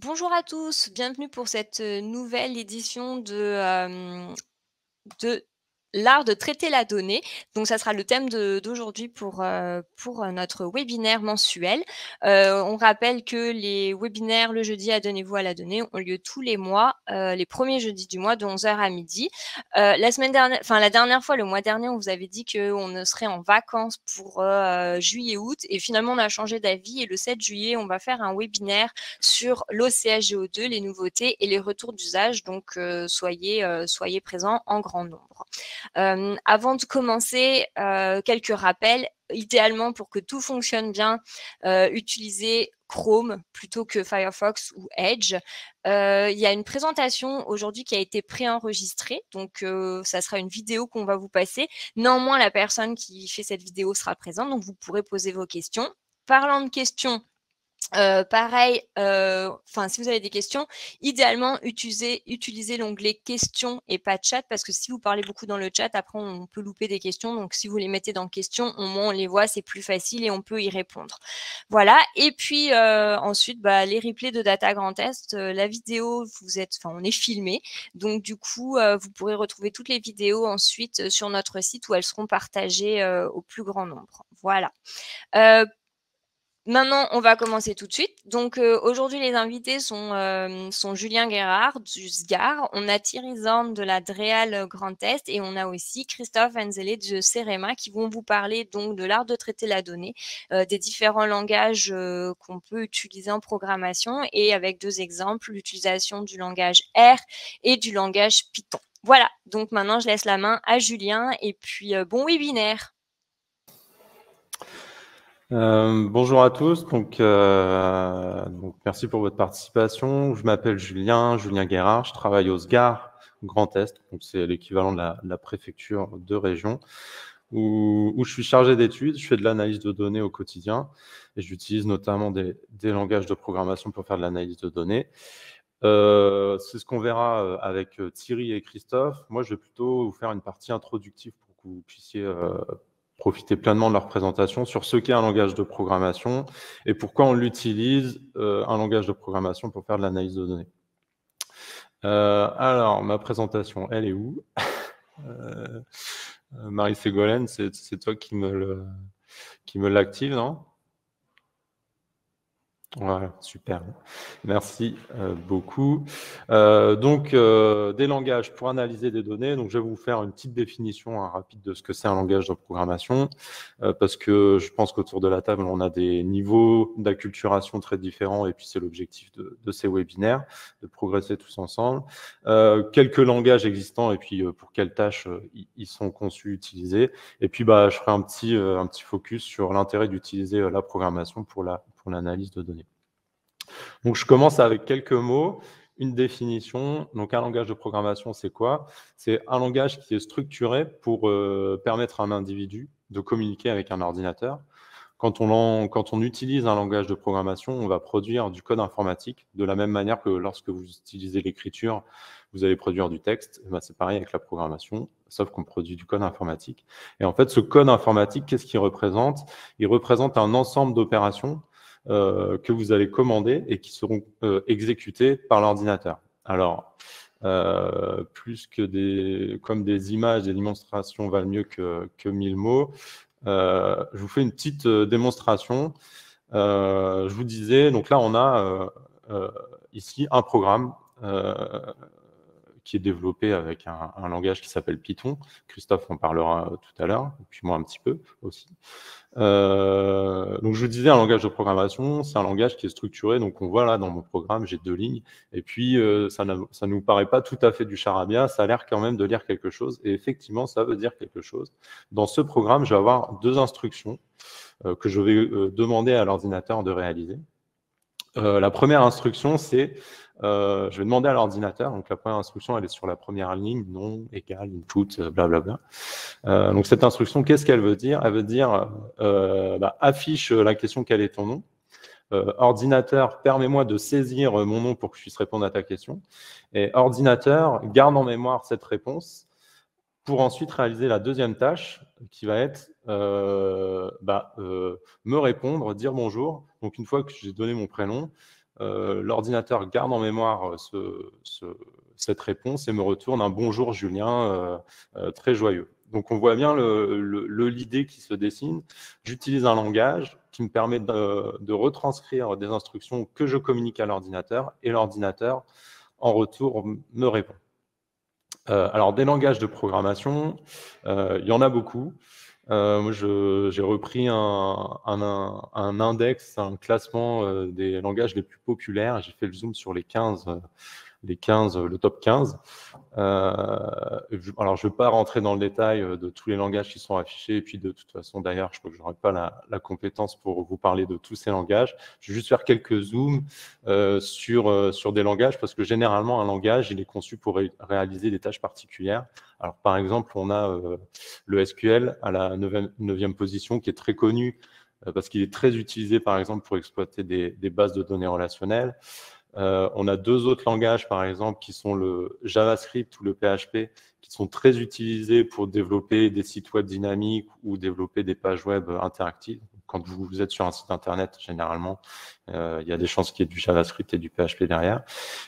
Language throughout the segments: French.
Bonjour à tous, bienvenue pour cette nouvelle édition de l'art de traiter la donnée. Donc ça sera le thème d'aujourd'hui pour notre webinaire mensuel. On rappelle que les webinaires Le jeudi à Donnez-vous à la donnée ont lieu tous les mois, les premiers jeudis du mois de 11 h à midi. La dernière fois, le mois dernier, on vous avait dit qu'on serait en vacances pour juillet-août et finalement on a changé d'avis et le 7 juillet, on va faire un webinaire sur l'OCHGO2, les nouveautés et les retours d'usage. Donc soyez présents en grand nombre. Avant de commencer, quelques rappels. Idéalement, pour que tout fonctionne bien, utilisez Chrome plutôt que Firefox ou Edge. Il y a une présentation aujourd'hui qui a été préenregistrée, donc ça sera une vidéo qu'on va vous passer. Néanmoins, la personne qui fait cette vidéo sera présente, donc vous pourrez poser vos questions. Parlant de questions, pareil, si vous avez des questions, idéalement, utilisez l'onglet questions et pas chat, parce que si vous parlez beaucoup dans le chat, après, on peut louper des questions. Donc, si vous les mettez dans questions, au moins, on les voit, c'est plus facile et on peut y répondre. Voilà. Et puis, ensuite, les replays de Data Grand Test, la vidéo, on est filmé. Donc, du coup, vous pourrez retrouver toutes les vidéos ensuite sur notre site où elles seront partagées au plus grand nombre. Voilà. Maintenant, on va commencer tout de suite. Donc, aujourd'hui, les invités sont Julien Guérard du SGAR, on a Thierry Zorn de la DREAL Grand Est et on a aussi Christophe Enzele de CEREMA qui vont vous parler donc de l'art de traiter la donnée, des différents langages qu'on peut utiliser en programmation et avec 2 exemples, l'utilisation du langage R et du langage Python. Voilà, donc maintenant, je laisse la main à Julien et puis bon webinaire. Bonjour à tous, donc merci pour votre participation. Je m'appelle Julien Guérard, je travaille au SGAR Grand Est, donc c'est l'équivalent de la préfecture de région, où je suis chargé d'études, je fais de l'analyse de données au quotidien et j'utilise notamment des langages de programmation pour faire de l'analyse de données. C'est ce qu'on verra avec Thierry et Christophe. Moi, je vais plutôt vous faire une partie introductive pour que vous puissiez profiter pleinement de leur présentation sur ce qu'est un langage de programmation et pourquoi on l'utilise, un langage de programmation, pour faire de l'analyse de données. Alors, ma présentation, elle est où? Marie-Ségolène, c'est toi qui me l'active, non? Voilà, super. Merci beaucoup. Des langages pour analyser des données. Donc, je vais vous faire une petite définition rapide de ce que c'est un langage de programmation, parce que je pense qu'autour de la table, on a des niveaux d'acculturation très différents, et puis c'est l'objectif de ces webinaires, de progresser tous ensemble. Quelques langages existants, et puis pour quelles tâches ils sont conçus, utilisés. Et puis, je ferai un petit focus sur l'intérêt d'utiliser la programmation pour l'analyse de données. Donc, je commence avec quelques mots, une définition. Donc, un langage de programmation, c'est quoi? C'est un langage qui est structuré pour permettre à un individu de communiquer avec un ordinateur. Quand on utilise un langage de programmation, on va produire du code informatique de la même manière que lorsque vous utilisez l'écriture, vous allez produire du texte. C'est pareil avec la programmation, sauf qu'on produit du code informatique. Et en fait, ce code informatique, qu'est-ce qu'il représente? Il représente un ensemble d'opérations que vous allez commander et qui seront exécutées par l'ordinateur. Alors, plus que comme des images, des démonstrations valent mieux que 1000 mots, je vous fais une petite démonstration. Je vous disais, donc là, on a ici un programme qui est développé avec un langage qui s'appelle Python. Christophe en parlera tout à l'heure, et puis moi un petit peu aussi. Donc je vous disais, un langage de programmation, c'est un langage qui est structuré. Donc on voit là dans mon programme, j'ai 2 lignes, et puis ça ne nous paraît pas tout à fait du charabia, ça a l'air quand même de lire quelque chose, et effectivement ça veut dire quelque chose. Dans ce programme, je vais avoir 2 instructions que je vais demander à l'ordinateur de réaliser. La première instruction, c'est, je vais demander à l'ordinateur, donc la première instruction, elle est sur la première ligne, nom, égal, input, blablabla. Donc cette instruction, qu'est-ce qu'elle veut dire? Elle veut dire, affiche la question, quel est ton nom? Ordinateur, permets-moi de saisir mon nom pour que je puisse répondre à ta question. Et ordinateur, garde en mémoire cette réponse pour ensuite réaliser la deuxième tâche qui va être me répondre, dire bonjour. Donc, une fois que j'ai donné mon prénom, l'ordinateur garde en mémoire cette réponse et me retourne un « Bonjour Julien » très joyeux. Donc, on voit bien l'idée qui se dessine. J'utilise un langage qui me permet de retranscrire des instructions que je communique à l'ordinateur et l'ordinateur, en retour, me répond. Alors, des langages de programmation, il y en a beaucoup. Moi, j'ai repris un index, un classement des langages les plus populaires. J'ai fait le zoom sur le top 15. Alors, je ne vais pas rentrer dans le détail de tous les langages qui sont affichés. Et puis, de toute façon, d'ailleurs, je crois que je n'aurai pas la compétence pour vous parler de tous ces langages. Je vais juste faire quelques zooms sur des langages, parce que généralement, un langage, il est conçu pour réaliser des tâches particulières. Alors, par exemple, on a le SQL à la 9e position, qui est très connu parce qu'il est très utilisé, par exemple, pour exploiter des bases de données relationnelles. On a deux autres langages, par exemple, qui sont le JavaScript ou le PHP, qui sont très utilisés pour développer des sites web dynamiques ou développer des pages web interactives. Quand vous êtes sur un site Internet, généralement, il y a des chances qu'il y ait du JavaScript et du PHP derrière.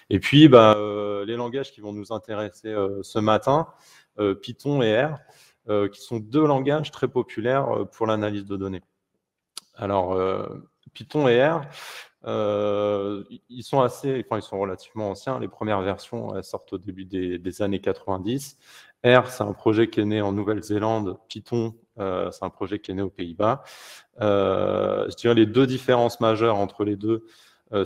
Et puis, les langages qui vont nous intéresser ce matin, Python et R, qui sont deux langages très populaires pour l'analyse de données. Alors, Python et R, ils sont relativement anciens. Les premières versions, elles sortent au début des années 90. R, c'est un projet qui est né en Nouvelle-Zélande. Python, c'est un projet qui est né aux Pays-Bas. Je dirais les deux différences majeures entre les deux,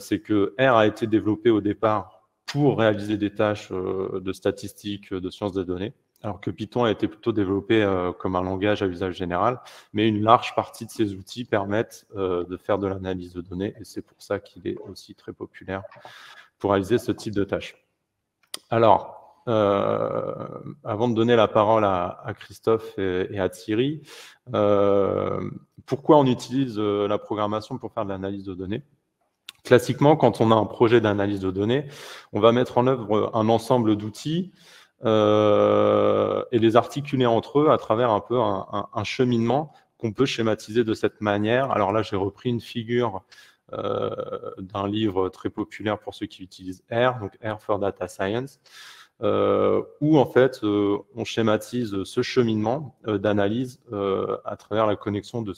c'est que R a été développé au départ pour réaliser des tâches de statistiques, de sciences des données, alors que Python a été plutôt développé comme un langage à usage général, mais une large partie de ces outils permettent de faire de l'analyse de données, et c'est pour ça qu'il est aussi très populaire pour réaliser ce type de tâches. Alors, avant de donner la parole à Christophe et à Thierry, pourquoi on utilise la programmation pour faire de l'analyse de données ? Classiquement, quand on a un projet d'analyse de données, on va mettre en œuvre un ensemble d'outils et les articuler entre eux à travers un peu un cheminement qu'on peut schématiser de cette manière. Alors là, j'ai repris une figure d'un livre très populaire pour ceux qui utilisent R, donc R for Data Science, où en fait on schématise ce cheminement d'analyse à travers la connexion de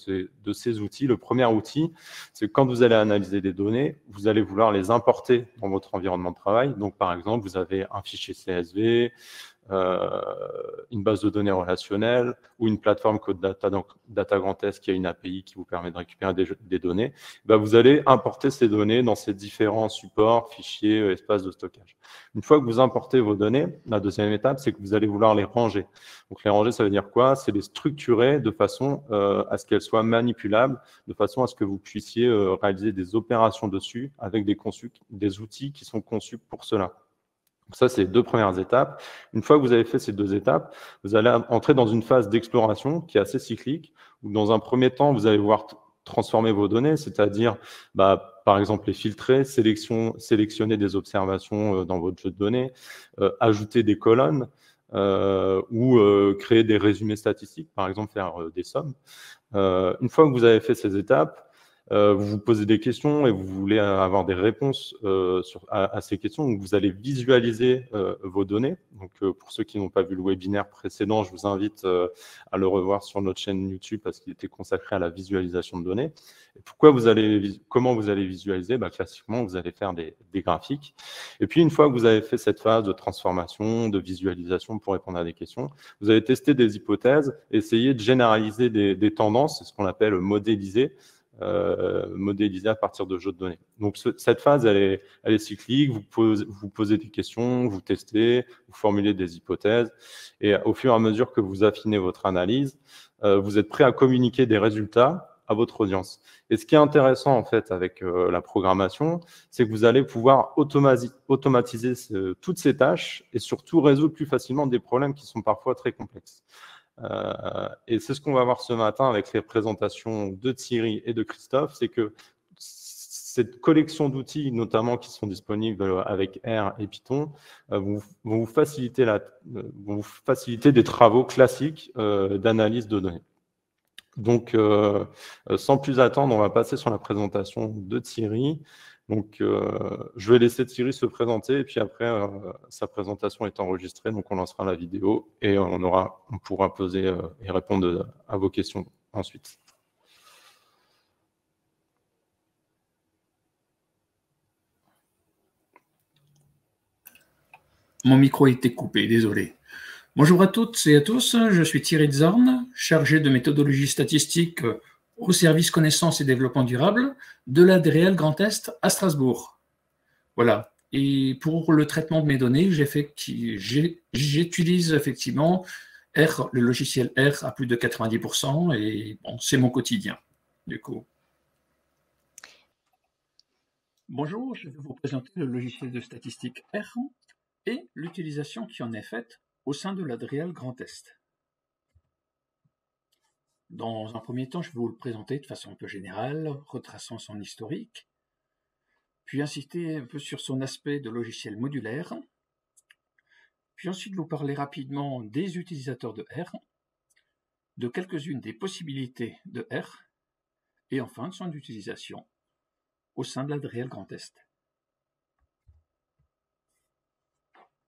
ces outils. Le premier outil, c'est quand vous allez analyser des données, vous allez vouloir les importer dans votre environnement de travail. Donc par exemple, vous avez un fichier CSV, une base de données relationnelle ou une plateforme CodeData, donc Data Grand S, qui a une API qui vous permet de récupérer des données. Vous allez importer ces données dans ces différents supports, fichiers, espaces de stockage. Une fois que vous importez vos données, la deuxième étape, c'est que vous allez vouloir les ranger. Donc les ranger, ça veut dire quoi? C'est les structurer de façon à ce qu'elles soient manipulables, de façon à ce que vous puissiez réaliser des opérations dessus avec des outils qui sont conçus pour cela. Donc ça, c'est les deux premières étapes. Une fois que vous avez fait ces deux étapes, vous allez entrer dans une phase d'exploration qui est assez cyclique, où dans un premier temps, vous allez voir transformer vos données, c'est-à-dire, par exemple, les filtrer, sélectionner des observations dans votre jeu de données, ajouter des colonnes ou créer des résumés statistiques, par exemple, faire des sommes. Une fois que vous avez fait ces étapes, vous vous posez des questions et vous voulez avoir des réponses à ces questions. Donc, vous allez visualiser vos données. Donc, pour ceux qui n'ont pas vu le webinaire précédent, je vous invite à le revoir sur notre chaîne YouTube parce qu'il était consacré à la visualisation de données. Et comment vous allez visualiser? Classiquement, vous allez faire des graphiques. Et puis, une fois que vous avez fait cette phase de transformation, de visualisation pour répondre à des questions, vous allez tester des hypothèses, essayer de généraliser des tendances, c'est ce qu'on appelle modéliser. Modéliser à partir de jeux de données. Donc cette phase, elle est cyclique, vous posez des questions, vous testez, vous formulez des hypothèses, et au fur et à mesure que vous affinez votre analyse, vous êtes prêt à communiquer des résultats à votre audience. Et ce qui est intéressant en fait avec la programmation, c'est que vous allez pouvoir automatiser toutes ces tâches et surtout résoudre plus facilement des problèmes qui sont parfois très complexes. Et c'est ce qu'on va voir ce matin avec les présentations de Thierry et de Christophe, c'est que cette collection d'outils, notamment qui sont disponibles avec R et Python, vont vous faciliter des travaux classiques d'analyse de données. Donc, sans plus attendre, on va passer sur la présentation de Thierry. Donc, je vais laisser Thierry se présenter et puis après, sa présentation est enregistrée, donc on lancera la vidéo et on pourra poser et répondre à vos questions ensuite. Mon micro a été coupé, désolé. Bonjour à toutes et à tous, je suis Thierry Zorn, chargé de méthodologie statistique au service connaissance et développement durable de l'ADREAL Grand Est à Strasbourg. Voilà. Et pour le traitement de mes données, j'utilise effectivement R, le logiciel R à plus de 90%, et bon, c'est mon quotidien, du coup. Bonjour, je vais vous présenter le logiciel de statistique R et l'utilisation qui en est faite au sein de l'ADREAL Grand Est. Dans un premier temps, je vais vous le présenter de façon un peu générale, retraçant son historique, puis insister un peu sur son aspect de logiciel modulaire, puis ensuite vous parler rapidement des utilisateurs de R, de quelques-unes des possibilités de R, et enfin de son utilisation au sein de l'ADREAL Grand Est.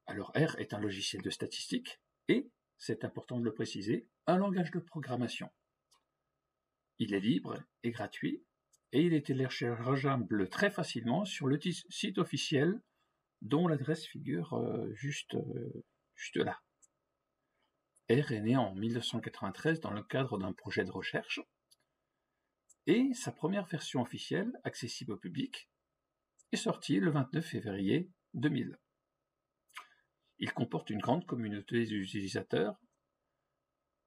Alors R est un logiciel de statistique et, c'est important de le préciser, un langage de programmation. Il est libre et gratuit et il est téléchargeable très facilement sur le site officiel dont l'adresse figure juste là. R est né en 1993 dans le cadre d'un projet de recherche et sa première version officielle, accessible au public, est sortie le 29 février 2000. Il comporte une grande communauté d'utilisateurs,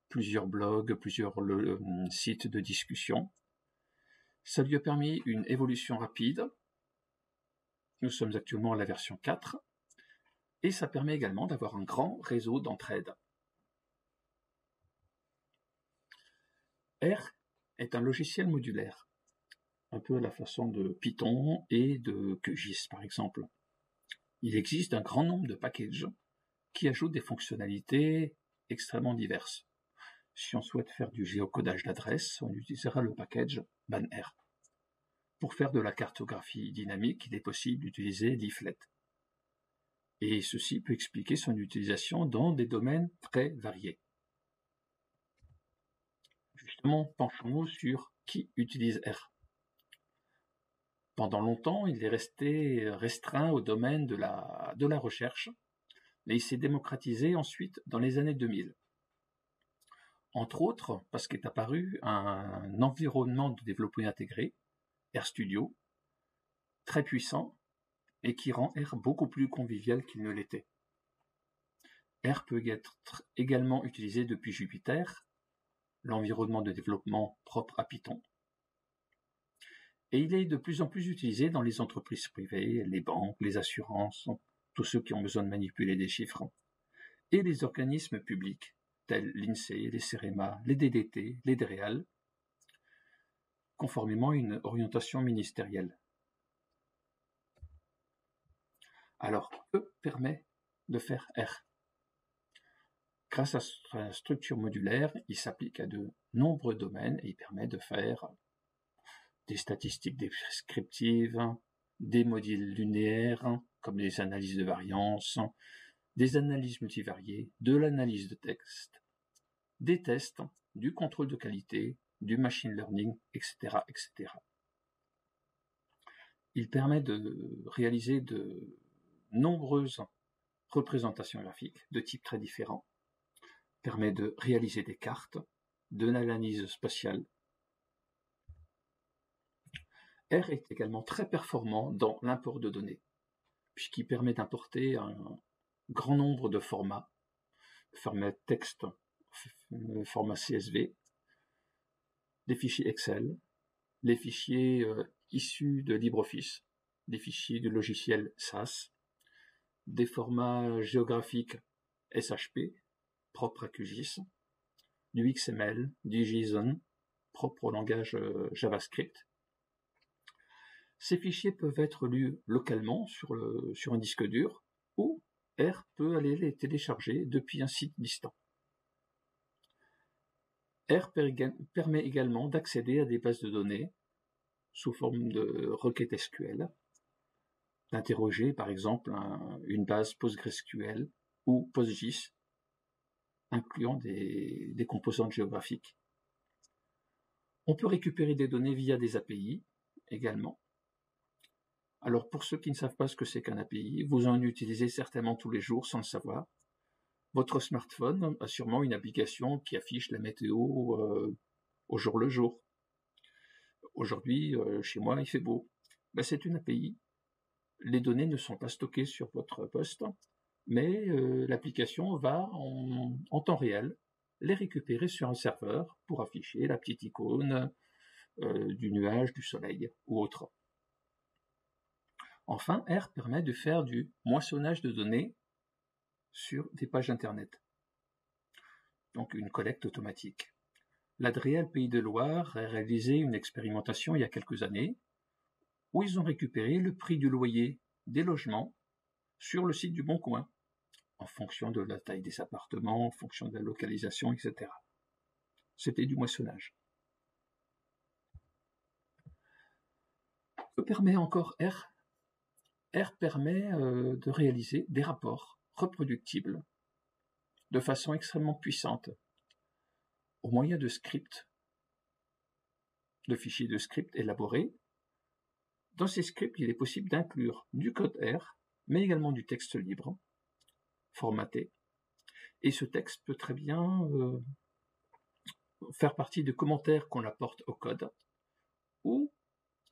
plusieurs blogs, plusieurs sites de discussion. Ça lui a permis une évolution rapide. Nous sommes actuellement à la version 4 et ça permet également d'avoir un grand réseau d'entraide. R est un logiciel modulaire, un peu à la façon de Python et de QGIS par exemple. Il existe un grand nombre de packages qui ajoutent des fonctionnalités extrêmement diverses. Si on souhaite faire du géocodage d'adresses, on utilisera le package BANR. Pour faire de la cartographie dynamique, il est possible d'utiliser Leaflet. Et ceci peut expliquer son utilisation dans des domaines très variés. Justement, penchons-nous sur qui utilise R. Pendant longtemps, il est resté restreint au domaine de la recherche, mais il s'est démocratisé ensuite dans les années 2000. Entre autres, parce qu'est apparu un environnement de développement intégré, RStudio, très puissant et qui rend R beaucoup plus convivial qu'il ne l'était. R peut être également utilisé depuis Jupyter, l'environnement de développement propre à Python. Et il est de plus en plus utilisé dans les entreprises privées, les banques, les assurances, tous ceux qui ont besoin de manipuler des chiffres, et les organismes publics, tels l'INSEE, les CEREMA, les DDT, les DREAL, conformément à une orientation ministérielle. Alors, que permet de faire R? Grâce à sa structure modulaire, il s'applique à de nombreux domaines et il permet de faire des statistiques descriptives, des modèles linéaires, comme des analyses de variance, des analyses multivariées, de l'analyse de texte, des tests, du contrôle de qualité, du machine learning, etc., etc. Il permet de réaliser de nombreuses représentations graphiques de types très différents, permet de réaliser des cartes, de l'analyse spatiale. R est également très performant dans l'import de données, puisqu'il permet d'importer un grand nombre de formats, format texte, format CSV, des fichiers Excel, les fichiers issus de LibreOffice, des fichiers du logiciel SAS, des formats géographiques SHP, propres à QGIS, du XML, du JSON, propre au langage JavaScript. Ces fichiers peuvent être lus localement sur un disque dur ou R peut aller les télécharger depuis un site distant. R permet également d'accéder à des bases de données sous forme de requêtes SQL d'interroger par exemple une base PostgreSQL ou PostGIS, incluant des composantes géographiques. On peut récupérer des données via des API également. Alors pour ceux qui ne savent pas ce que c'est qu'un API, vous en utilisez certainement tous les jours sans le savoir. Votre smartphone a sûrement une application qui affiche la météo au jour le jour. Aujourd'hui, chez moi, il fait beau. Ben, c'est une API. Les données ne sont pas stockées sur votre poste, mais l'application va en temps réel les récupérer sur un serveur pour afficher la petite icône du nuage, du soleil ou autre. Enfin, R permet de faire du moissonnage de données sur des pages Internet, donc une collecte automatique. L'Adréal Pays de Loire a réalisé une expérimentation il y a quelques années où ils ont récupéré le prix du loyer des logements sur le site du Bon Coin, en fonction de la taille des appartements, en fonction de la localisation, etc. C'était du moissonnage. Que permet encore R ? R permet de réaliser des rapports reproductibles de façon extrêmement puissante au moyen de scripts, de fichiers de scripts élaborés. Dans ces scripts, il est possible d'inclure du code R, mais également du texte libre, formaté. Et ce texte peut très bien faire partie de commentaires qu'on apporte au code, ou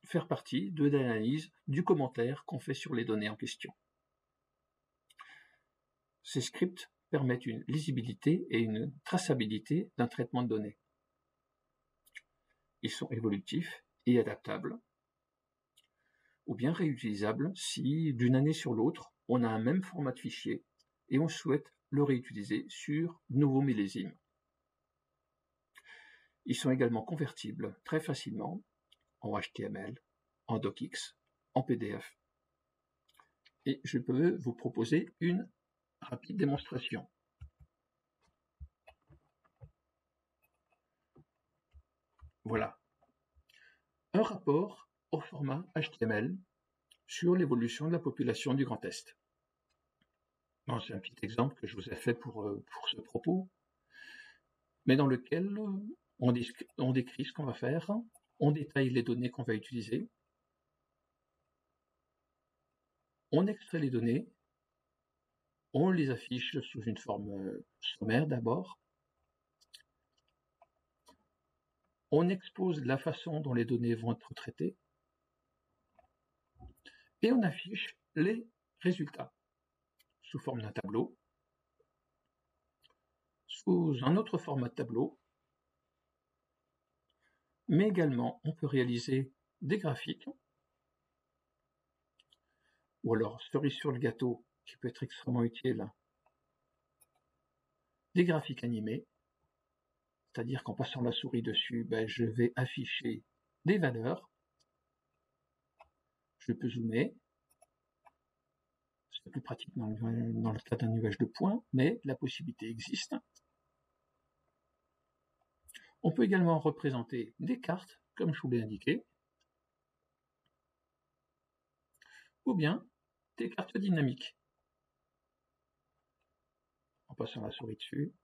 faire partie de l'analyse du commentaire qu'on fait sur les données en question. Ces scripts permettent une lisibilité et une traçabilité d'un traitement de données. Ils sont évolutifs et adaptables, ou bien réutilisables si, d'une année sur l'autre, on a un même format de fichier et on souhaite le réutiliser sur de nouveaux millésimes. Ils sont également convertibles très facilement en HTML, en DocX, en PDF. Et je peux vous proposer une rapide démonstration. Voilà. Un rapport au format HTML sur l'évolution de la population du Grand Est. C'est un petit exemple que je vous ai fait pour ce propos, mais dans lequel on décrit ce qu'on va faire, on détaille les données qu'on va utiliser, on extrait les données, on les affiche sous une forme sommaire d'abord, on expose la façon dont les données vont être traitées, et on affiche les résultats sous forme d'un tableau, sous un autre format de tableau, mais également on peut réaliser des graphiques, ou alors cerise sur le gâteau, qui peut être extrêmement utile, des graphiques animés, c'est-à-dire qu'en passant la souris dessus, je vais afficher des valeurs, je peux zoomer, c'est plus pratique dans le cas d'un nuage de points, mais la possibilité existe. On peut également représenter des cartes, comme je vous l'ai indiqué, ou bien des cartes dynamiques. En passant la souris dessus,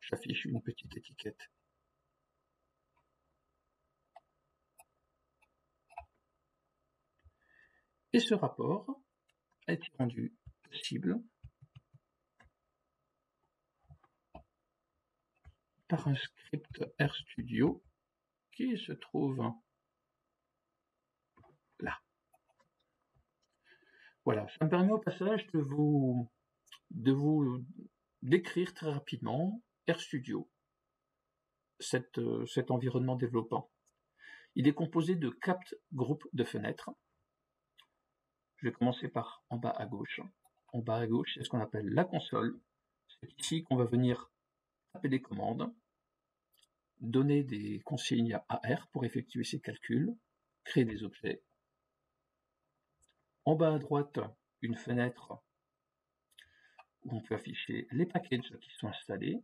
j'affiche une petite étiquette. Et ce rapport a été rendu possible par un script RStudio qui se trouve là. Voilà, ça me permet au passage de vous décrire très rapidement RStudio, cet environnement développant. Il est composé de 4 groupes de fenêtres. Je vais commencer par en bas à gauche. En bas à gauche, c'est ce qu'on appelle la console. C'est ici qu'on va venir taper des commandes, donner des consignes à R pour effectuer ses calculs, créer des objets. En bas à droite, une fenêtre où on peut afficher les packages qui sont installés,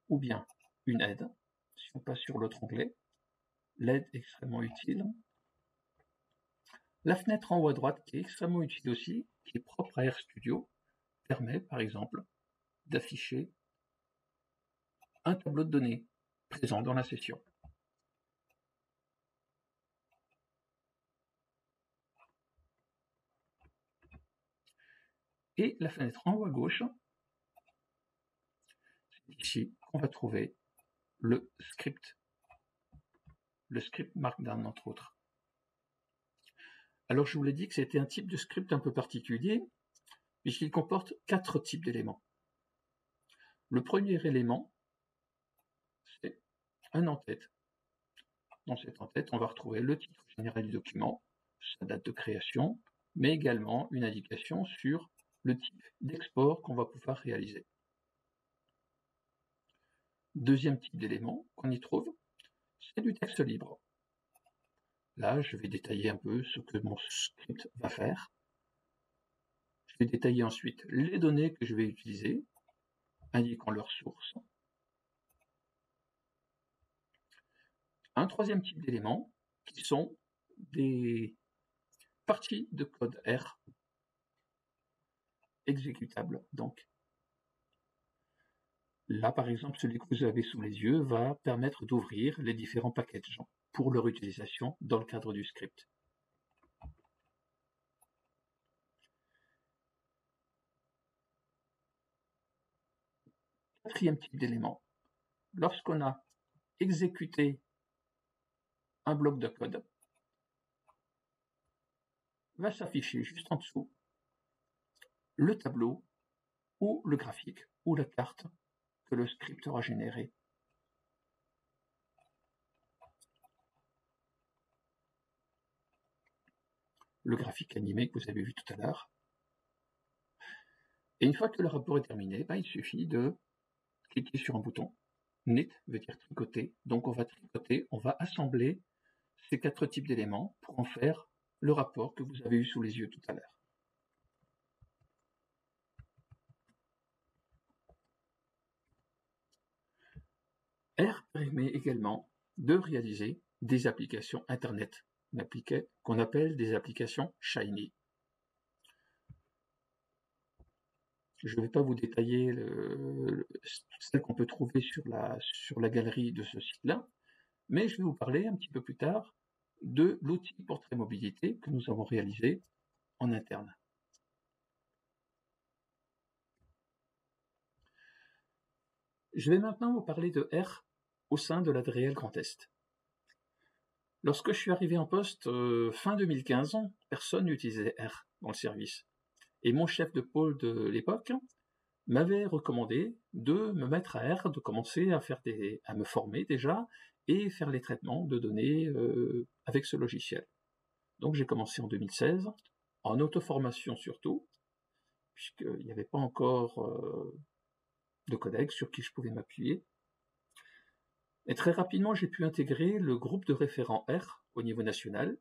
ou bien une aide. Si on passe sur l'autre onglet, l'aide extrêmement utile. La fenêtre en haut à droite, qui est extrêmement utile aussi, qui est propre à RStudio, permet par exemple d'afficher un tableau de données présent dans la session. Et la fenêtre en haut à gauche, c'est ici qu'on va trouver le script Markdown entre autres. Alors je vous l'ai dit que c'était un type de script un peu particulier, puisqu'il comporte 4 types d'éléments. Le premier élément, c'est un en-tête. Dans cette en-tête, on va retrouver le titre général du document, sa date de création, mais également une indication sur le type d'export qu'on va pouvoir réaliser. Deuxième type d'élément qu'on y trouve, c'est du texte libre. Là, je vais détailler un peu ce que mon script va faire. Je vais détailler ensuite les données que je vais utiliser, indiquant leur source. Un troisième type d'éléments qui sont des parties de code R exécutables. Donc, là, par exemple, celui que vous avez sous les yeux va permettre d'ouvrir les différents packages pour leur utilisation dans le cadre du script. Quatrième type d'élément, lorsqu'on a exécuté un bloc de code, va s'afficher juste en dessous le tableau ou le graphique ou la carte que le script aura généré. Le graphique animé que vous avez vu tout à l'heure. Et une fois que le rapport est terminé, il suffit de cliquer sur un bouton. Knit veut dire tricoter. Donc on va tricoter, on va assembler ces 4 types d'éléments pour en faire le rapport que vous avez eu sous les yeux tout à l'heure. R permet également de réaliser des applications Internet qu'on appelle des applications Shiny. Je ne vais pas vous détailler celles qu'on peut trouver sur la galerie de ce site-là, mais je vais vous parler un petit peu plus tard de l'outil Portrait Mobilité que nous avons réalisé en interne. Je vais maintenant vous parler de R au sein de l'Adriel Grand Est. Lorsque je suis arrivé en poste fin 2015, personne n'utilisait R dans le service. Et mon chef de pôle de l'époque m'avait recommandé de me mettre à R, de commencer à me former déjà et faire les traitements de données avec ce logiciel. Donc j'ai commencé en 2016, en auto-formation surtout, puisqu'il n'y avait pas encore de collègues sur qui je pouvais m'appuyer. Et très rapidement, j'ai pu intégrer le groupe de référents R au niveau national,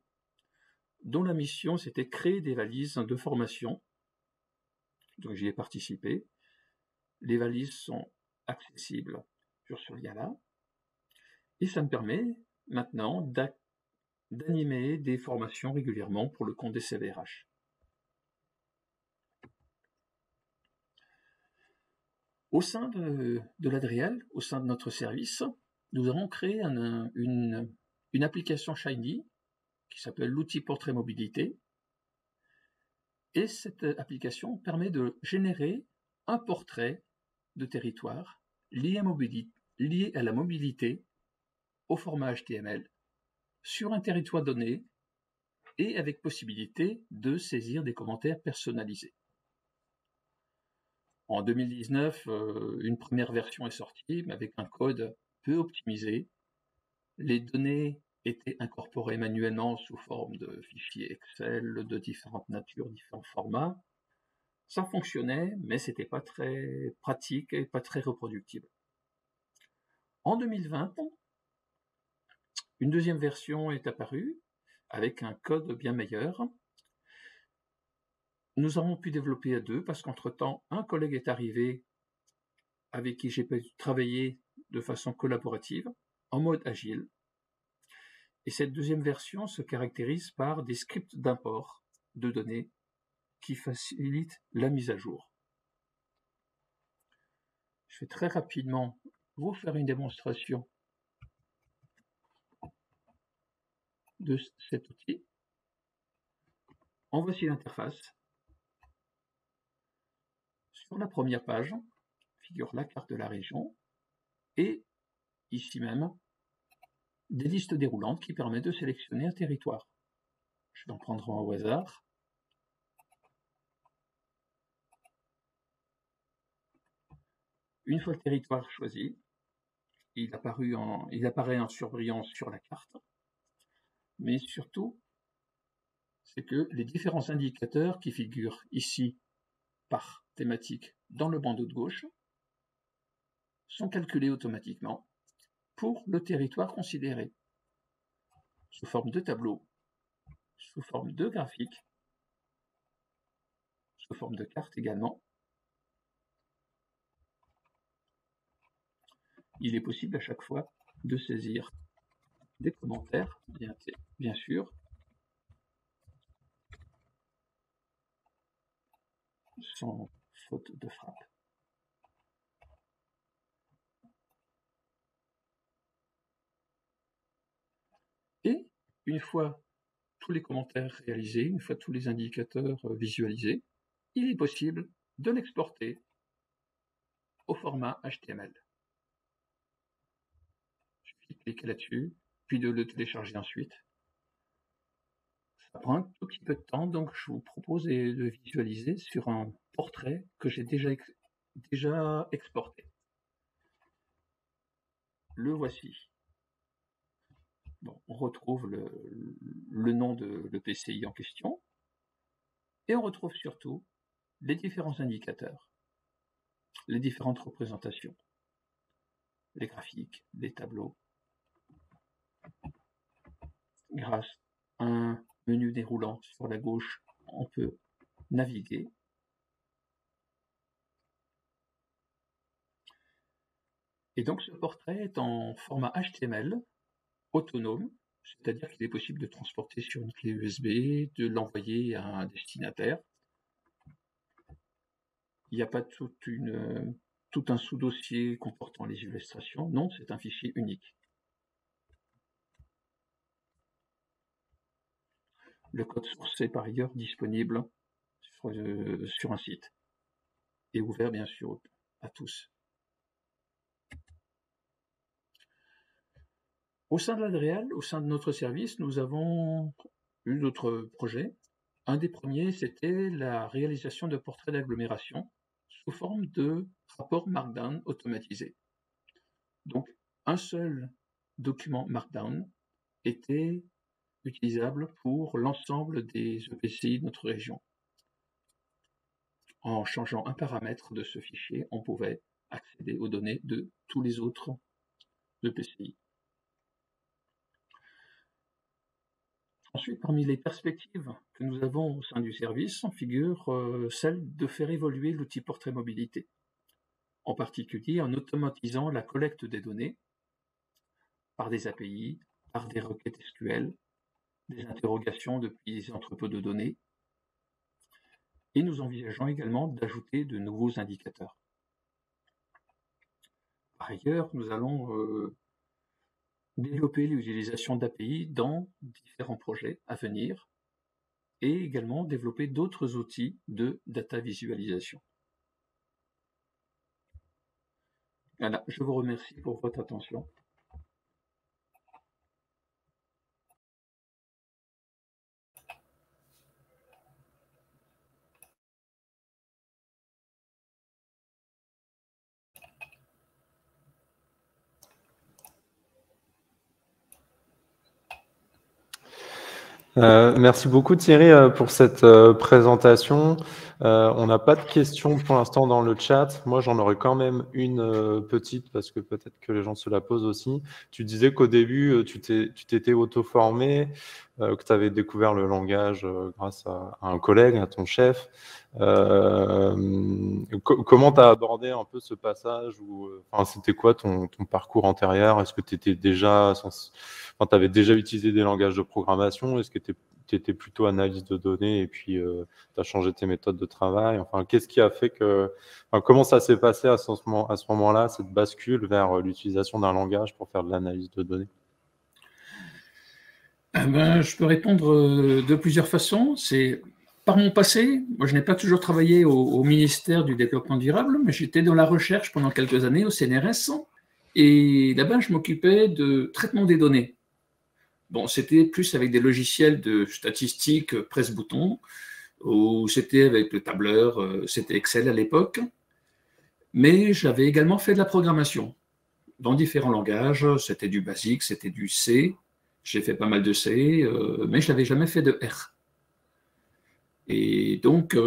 dont la mission c'était créer des valises de formation. Donc j'y ai participé. Les valises sont accessibles sur ce lien-là. Et ça me permet maintenant d'animer des formations régulièrement pour le compte des CVRH. Au sein de l'Adriel, au sein de notre service, nous avons créé une application Shiny qui s'appelle l'outil Portrait Mobilité. Et cette application permet de générer un portrait de territoire lié à la mobilité au format HTML sur un territoire donné et avec possibilité de saisir des commentaires personnalisés. En 2019, une première version est sortie, mais avec un code peu optimisé. Les données étaient incorporées manuellement sous forme de fichiers Excel de différentes natures, différents formats. Ça fonctionnait, mais c'était pas très pratique et pas très reproductible. En 2020, une deuxième version est apparue avec un code bien meilleur. Nous avons pu développer à deux parce qu'entre-temps, un collègue est arrivé avec qui j'ai pu travailler de façon collaborative, en mode agile. Et cette deuxième version se caractérise par des scripts d'import de données qui facilitent la mise à jour. Je vais très rapidement vous faire une démonstration de cet outil. En voici l'interface. Sur la première page figure la carte de la région et ici même des listes déroulantes qui permettent de sélectionner un territoire. Je vais en prendre un au hasard. Une fois le territoire choisi, il apparaît en surbrillance sur la carte, mais surtout, c'est que les différents indicateurs qui figurent ici par thématique dans le bandeau de gauche sont calculés automatiquement pour le territoire considéré, sous forme de tableau, sous forme de graphique, sous forme de carte également. Il est possible à chaque fois de saisir des commentaires, bien sûr, sans faute de frappe. Et une fois tous les commentaires réalisés, une fois tous les indicateurs visualisés, il est possible de l'exporter au format HTML. Il suffit de cliquer là-dessus, puis de le télécharger ensuite. Ça prend un tout petit peu de temps, donc je vous propose de visualiser sur un portrait que j'ai déjà exporté. Le voici. Bon, on retrouve le nom de l'EPCI en question, et on retrouve surtout les différents indicateurs, les différentes représentations, les graphiques, les tableaux. Grâce à un menu déroulant sur la gauche, on peut naviguer. Et donc ce portrait est en format HTML autonome, c'est-à-dire qu'il est possible de transporter sur une clé USB, de l'envoyer à un destinataire. Il n'y a pas tout un sous-dossier comportant les illustrations. Non, c'est un fichier unique. Le code source est par ailleurs disponible sur un site et ouvert bien sûr à tous. Au sein de l'Adréal, au sein de notre service, nous avons eu d'autres projets. Un des premiers, c'était la réalisation de portraits d'agglomération sous forme de rapport Markdown automatisé. Donc, un seul document Markdown était utilisable pour l'ensemble des EPCI de notre région. En changeant un paramètre de ce fichier, on pouvait accéder aux données de tous les autres EPCI. Ensuite, parmi les perspectives que nous avons au sein du service, figure celle de faire évoluer l'outil portrait mobilité, en particulier en automatisant la collecte des données par des API, par des requêtes SQL, des interrogations depuis les entrepôts de données, et nous envisageons également d'ajouter de nouveaux indicateurs. Par ailleurs, nous allons développer l'utilisation d'API dans différents projets à venir et également développer d'autres outils de data visualisation. Voilà, je vous remercie pour votre attention. Merci beaucoup Thierry pour cette présentation. On n'a pas de questions pour l'instant dans le chat. Moi, j'en aurais quand même une petite parce que peut-être que les gens se la posent aussi. Tu disais qu'au début, tu t'étais auto-formé, que tu avais découvert le langage grâce à un collègue, à ton chef. Comment tu as abordé un peu ce passage enfin, c'était quoi ton parcours antérieur? Est-ce que tu étais déjà, t'avais déjà utilisé des langages de programmation? Est-ce que tu étais plutôt analyse de données et puis tu as changé tes méthodes de travail? Enfin, qu'est-ce qui a fait comment ça s'est passé à ce moment-là, cette bascule vers l'utilisation d'un langage pour faire de l'analyse de données? Je peux répondre de plusieurs façons. C'est par mon passé. Moi, je n'ai pas toujours travaillé au ministère du Développement durable, mais j'étais dans la recherche pendant quelques années au CNRS. Et là-bas, je m'occupais de traitement des données. Bon, c'était plus avec des logiciels de statistiques presse-bouton, ou c'était avec le tableur, c'était Excel à l'époque. Mais j'avais également fait de la programmation dans différents langages. C'était du BASIC, c'était du C. J'ai fait pas mal de C, mais je n'avais jamais fait de R. Et donc,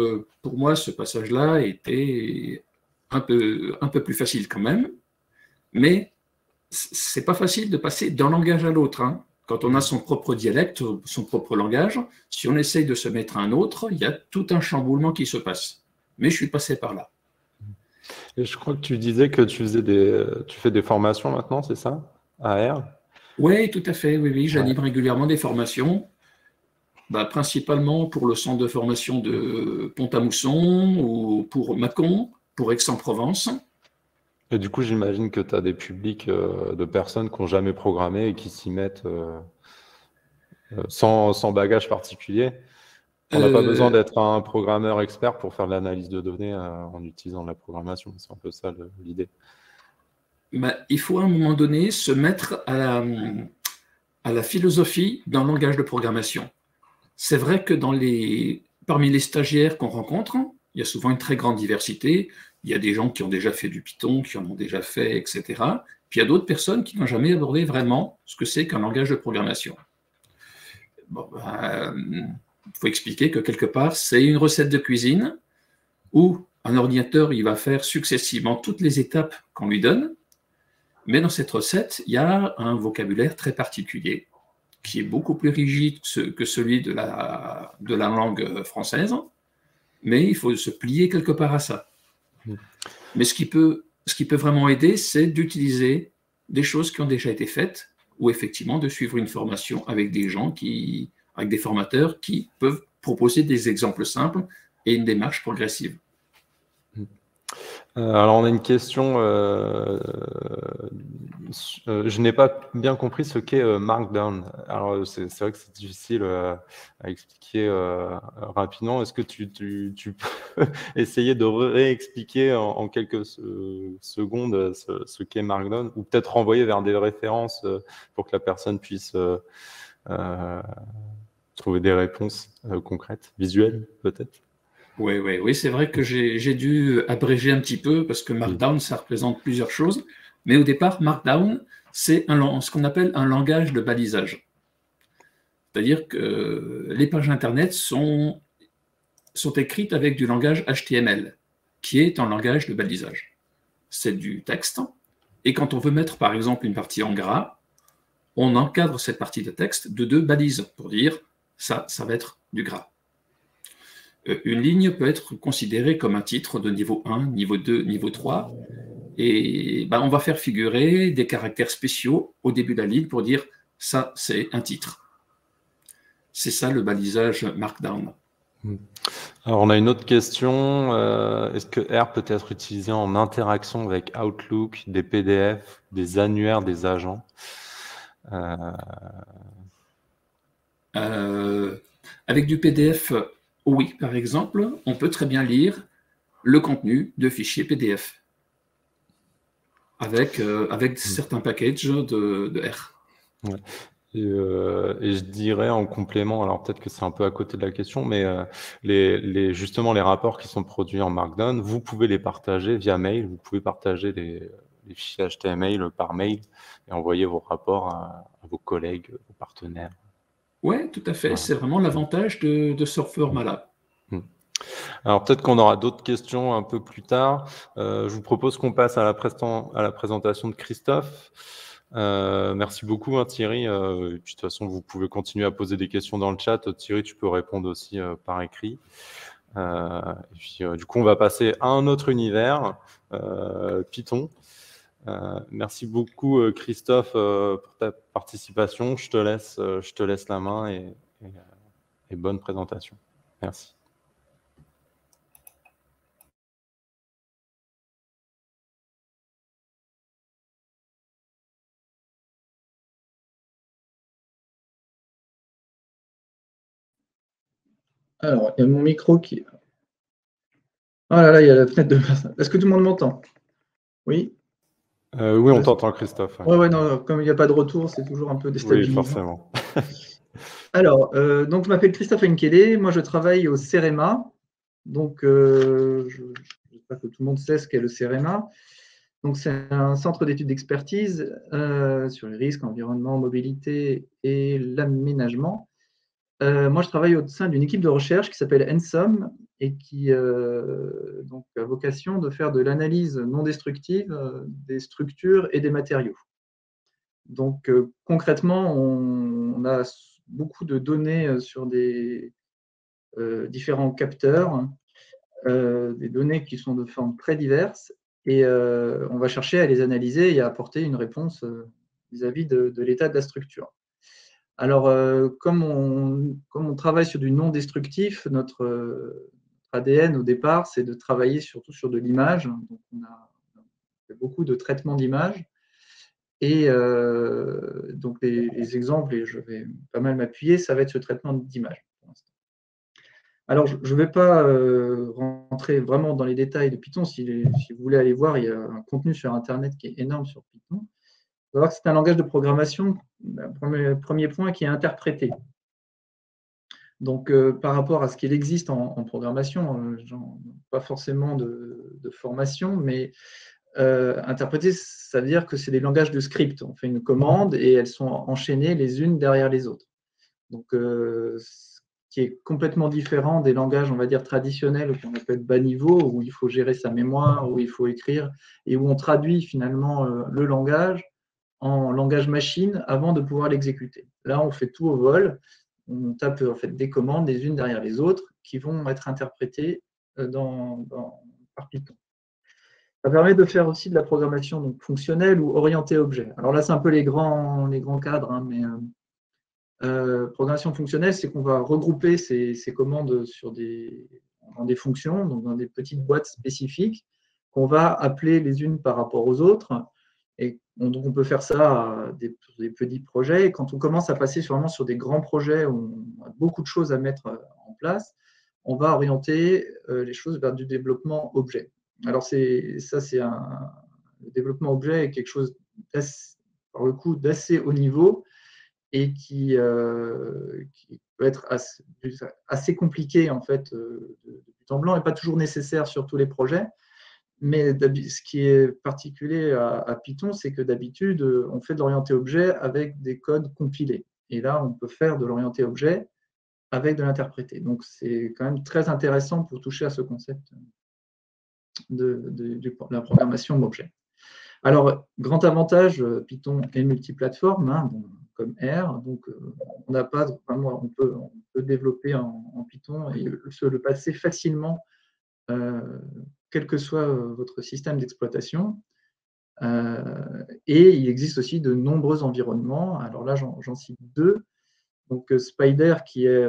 pour moi, ce passage-là était un peu plus facile quand même. Mais c'est pas facile de passer d'un langage à l'autre. Hein. Quand on a son propre dialecte, son propre langage, si on essaye de se mettre à un autre, il y a tout un chamboulement qui se passe. Mais je suis passé par là. Et je crois que tu disais que tu fais des formations maintenant, c'est ça? À R? Oui, tout à fait. Oui, j'anime régulièrement des formations. Principalement pour le centre de formation de Pont-à-Mousson ou pour Mâcon, pour Aix-en-Provence. Et du coup, j'imagine que tu as des publics de personnes qui n'ont jamais programmé et qui s'y mettent sans bagage particulier. On n'a pas besoin d'être un programmeur expert pour faire de l'analyse de données en utilisant la programmation. C'est un peu ça l'idée. Il faut à un moment donné se mettre à la philosophie d'un langage de programmation. C'est vrai que parmi les stagiaires qu'on rencontre, il y a souvent une très grande diversité. Il y a des gens qui ont déjà fait du Python, qui en ont déjà fait, etc. Puis il y a d'autres personnes qui n'ont jamais abordé vraiment ce que c'est qu'un langage de programmation. Il faut expliquer que quelque part, c'est une recette de cuisine où un ordinateur il va faire successivement toutes les étapes qu'on lui donne, mais dans cette recette, il y a un vocabulaire très particulier qui est beaucoup plus rigide que celui de la langue française, mais il faut se plier quelque part à ça. Mais ce qui peut vraiment aider, c'est d'utiliser des choses qui ont déjà été faites, ou effectivement de suivre une formation avec des gens avec des formateurs qui peuvent proposer des exemples simples et une démarche progressive. Alors, on a une question. Je n'ai pas bien compris ce qu'est Markdown. Alors, c'est vrai que c'est difficile à expliquer rapidement. Est-ce que tu peux essayer de réexpliquer en quelques secondes ce qu'est Markdown, ou peut-être renvoyer vers des références pour que la personne puisse trouver des réponses concrètes, visuelles peut-être? Oui, c'est vrai que j'ai dû abréger un petit peu parce que Markdown, ça représente plusieurs choses. Mais au départ, Markdown, c'est ce qu'on appelle un langage de balisage. C'est-à-dire que les pages Internet sont écrites avec du langage HTML, qui est un langage de balisage. C'est du texte. Et quand on veut mettre, par exemple, une partie en gras, on encadre cette partie de texte de 2 balises pour dire ça va être du gras. Une ligne peut être considérée comme un titre de niveau 1, niveau 2, niveau 3. Et on va faire figurer des caractères spéciaux au début de la ligne pour dire ça, c'est un titre. C'est ça le balisage Markdown. Alors, on a une autre question. Est-ce que R peut être utilisé en interaction avec Outlook, des PDF, des annuaires des agents? Avec du PDF, oui, par exemple, on peut très bien lire le contenu de fichiers PDF avec certains packages de R. Ouais. Et je dirais en complément, alors peut-être que c'est un peu à côté de la question, mais justement les rapports qui sont produits en Markdown, vous pouvez les partager via mail, vous pouvez partager les fichiers HTML par mail et envoyer vos rapports à vos collègues, vos partenaires. Oui, tout à fait. Ouais. C'est vraiment l'avantage de ce format-là. Alors peut-être qu'on aura d'autres questions un peu plus tard. Je vous propose qu'on passe à la présentation de Christophe. Merci beaucoup, hein, Thierry. Et puis, de toute façon, vous pouvez continuer à poser des questions dans le chat. Thierry, tu peux répondre aussi par écrit. Et puis, du coup, on va passer à un autre univers, Python. Merci beaucoup, Christophe, pour ta participation. Je te laisse la main et bonne présentation. Merci. Alors, il y a mon micro qui... Oh là là, il y a la fenêtre de... Est-ce que tout le monde m'entend? Oui? Oui, on t'entend, Christophe. Ouais, non, comme il n'y a pas de retour, c'est toujours un peu déstabilisant. Oui, forcément. Alors, donc je m'appelle Christophe Nkele, moi je travaille au CEREMA. Donc, j'espère que tout le monde sait ce qu'est le CEREMA. Donc, c'est un centre d'études d'expertise sur les risques, environnement, mobilité et l'aménagement. Moi, je travaille au sein d'une équipe de recherche qui s'appelle NSOM et qui donc, a vocation de faire de l'analyse non destructive des structures et des matériaux. Donc, concrètement, on a beaucoup de données sur des différents capteurs, des données qui sont de formes très diverses, et on va chercher à les analyser et à apporter une réponse vis-à-vis de l'état de la structure. Alors, comme on travaille sur du non destructif, notre ADN au départ, c'est de travailler surtout sur de l'image. Donc, on a fait beaucoup de traitements d'images. Et donc, les exemples, et je vais pas mal m'appuyer, ça va être ce traitement d'image pour l'instant. Alors, je ne vais pas rentrer vraiment dans les détails de Python. Si vous voulez aller voir, il y a un contenu sur Internet qui est énorme sur Python. Il faut voir que c'est un langage de programmation, premier point, qui est interprété. Donc, par rapport à ce qu'il existe en programmation, pas forcément de formation, mais interpréter, ça veut dire que c'est des langages de script. On fait une commande et elles sont enchaînées les unes derrière les autres. Donc, ce qui est complètement différent des langages, on va dire, traditionnels qu'on appelle bas niveau, où il faut gérer sa mémoire, où il faut écrire, et où on traduit finalement le langage en langage machine avant de pouvoir l'exécuter. Là, on fait tout au vol. On tape en fait des commandes les unes derrière les autres qui vont être interprétées par Python. Ça permet de faire aussi de la programmation donc, fonctionnelle ou orientée objet. Alors là, c'est un peu les grands cadres, hein, mais programmation fonctionnelle, c'est qu'on va regrouper ces commandes dans des fonctions, donc dans des petites boîtes spécifiques qu'on va appeler les unes par rapport aux autres. Et donc, on peut faire ça à des petits projets. Et quand on commence à passer vraiment sur des grands projets où on a beaucoup de choses à mettre en place, on va orienter les choses vers du développement objet. Alors, le développement objet est quelque chose, par le coup, d'assez haut niveau et qui peut être assez compliqué en fait de but en blanc et pas toujours nécessaire sur tous les projets. Mais ce qui est particulier à Python, c'est que d'habitude, on fait de l'orienté objet avec des codes compilés. Et là, on peut faire de l'orienté objet avec de l'interprété. Donc, c'est quand même très intéressant pour toucher à ce concept de la programmation objet. Alors, grand avantage, Python est multiplateforme, hein, comme R. Donc, on n'a pas vraiment, on peut développer en Python et se le passer facilement, quel que soit votre système d'exploitation. Et il existe aussi de nombreux environnements. Alors là, j'en cite deux. Donc, Spider, qui est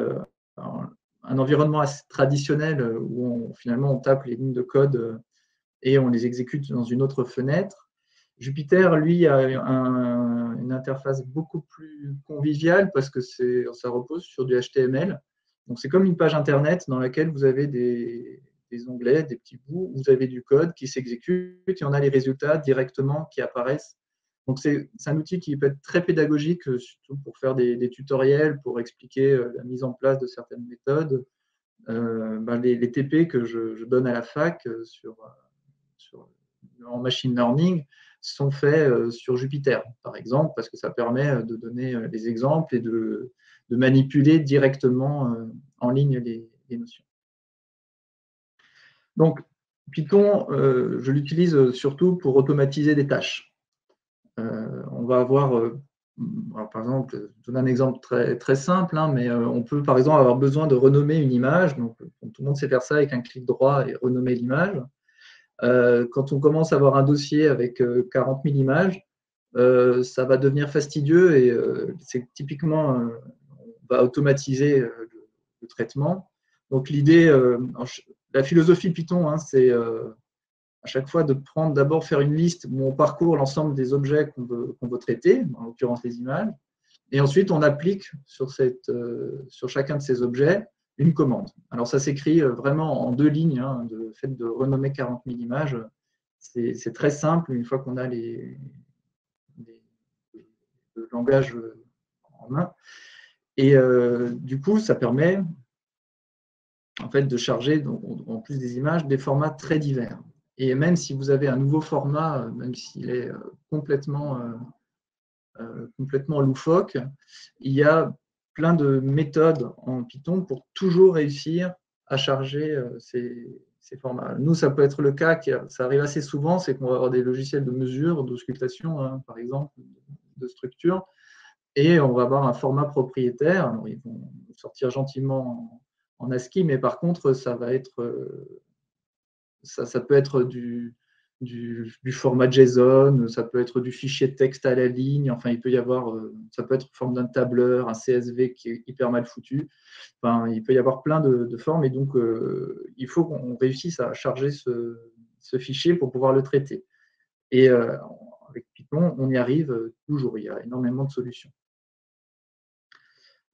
un environnement assez traditionnel où finalement on tape les lignes de code et on les exécute dans une autre fenêtre. Jupyter, lui, a une interface beaucoup plus conviviale parce que ça repose sur du HTML. Donc, c'est comme une page Internet dans laquelle vous avez des onglets, des petits bouts, où vous avez du code qui s'exécute et on a les résultats directement qui apparaissent. Donc, c'est un outil qui peut être très pédagogique, surtout pour faire des tutoriels, pour expliquer la mise en place de certaines méthodes. Les TP que je donne à la fac en machine learning sont faits sur Jupyter, par exemple, parce que ça permet de donner des exemples et de manipuler directement en ligne les notions. Donc, Python, je l'utilise surtout pour automatiser des tâches. On va avoir, alors, par exemple, je donne un exemple très, très simple, hein, mais on peut par exemple avoir besoin de renommer une image. Donc, tout le monde sait faire ça avec un clic droit et renommer l'image. Quand on commence à avoir un dossier avec 40 000 images, ça va devenir fastidieux et c'est typiquement, on va automatiser le traitement. Donc l'idée, la philosophie Python, hein, c'est à chaque fois de d'abord faire une liste où on parcourt l'ensemble des objets qu'on veut traiter, en l'occurrence les images, et ensuite on applique sur chacun de ces objets une commande. Alors ça s'écrit vraiment en 2 lignes, hein, le fait de renommer 40 000 images, c'est très simple une fois qu'on a le langage en main. Et du coup, ça permet en fait de charger, donc, en plus des images, des formats très divers. Et même si vous avez un nouveau format, même s'il est complètement loufoque, il y a plein de méthodes en Python pour toujours réussir à charger ces formats. Nous, ça peut être le cas, ça arrive assez souvent, c'est qu'on va avoir des logiciels de mesure, d'auscultation, hein, par exemple, de structure, et on va avoir un format propriétaire. Alors, ils vont sortir gentiment en ASCII, mais par contre, ça va être, ça peut être du format JSON, ça peut être du fichier de texte à la ligne, enfin, il peut y avoir, ça peut être en forme d'un tableur, un CSV qui est hyper mal foutu. Enfin, il peut y avoir plein de formes, et donc, il faut qu'on réussisse à charger ce fichier pour pouvoir le traiter. Et avec Python, on y arrive toujours, il y a énormément de solutions.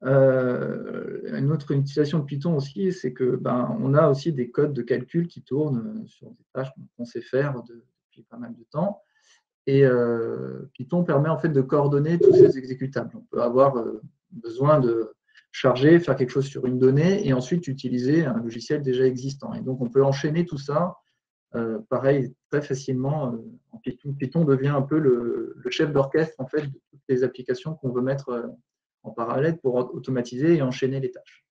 Une autre utilisation de Python aussi, c'est que on a aussi des codes de calcul qui tournent sur des tâches qu'on sait faire depuis pas mal de temps. Et Python permet en fait de coordonner tous ces exécutables. On peut avoir besoin de charger, faire quelque chose sur une donnée et ensuite utiliser un logiciel déjà existant. Et donc on peut enchaîner tout ça, pareil, très facilement en Python. Python devient un peu le chef d'orchestre en fait de toutes les applications qu'on veut mettre en parallèle pour automatiser et enchaîner les tâches.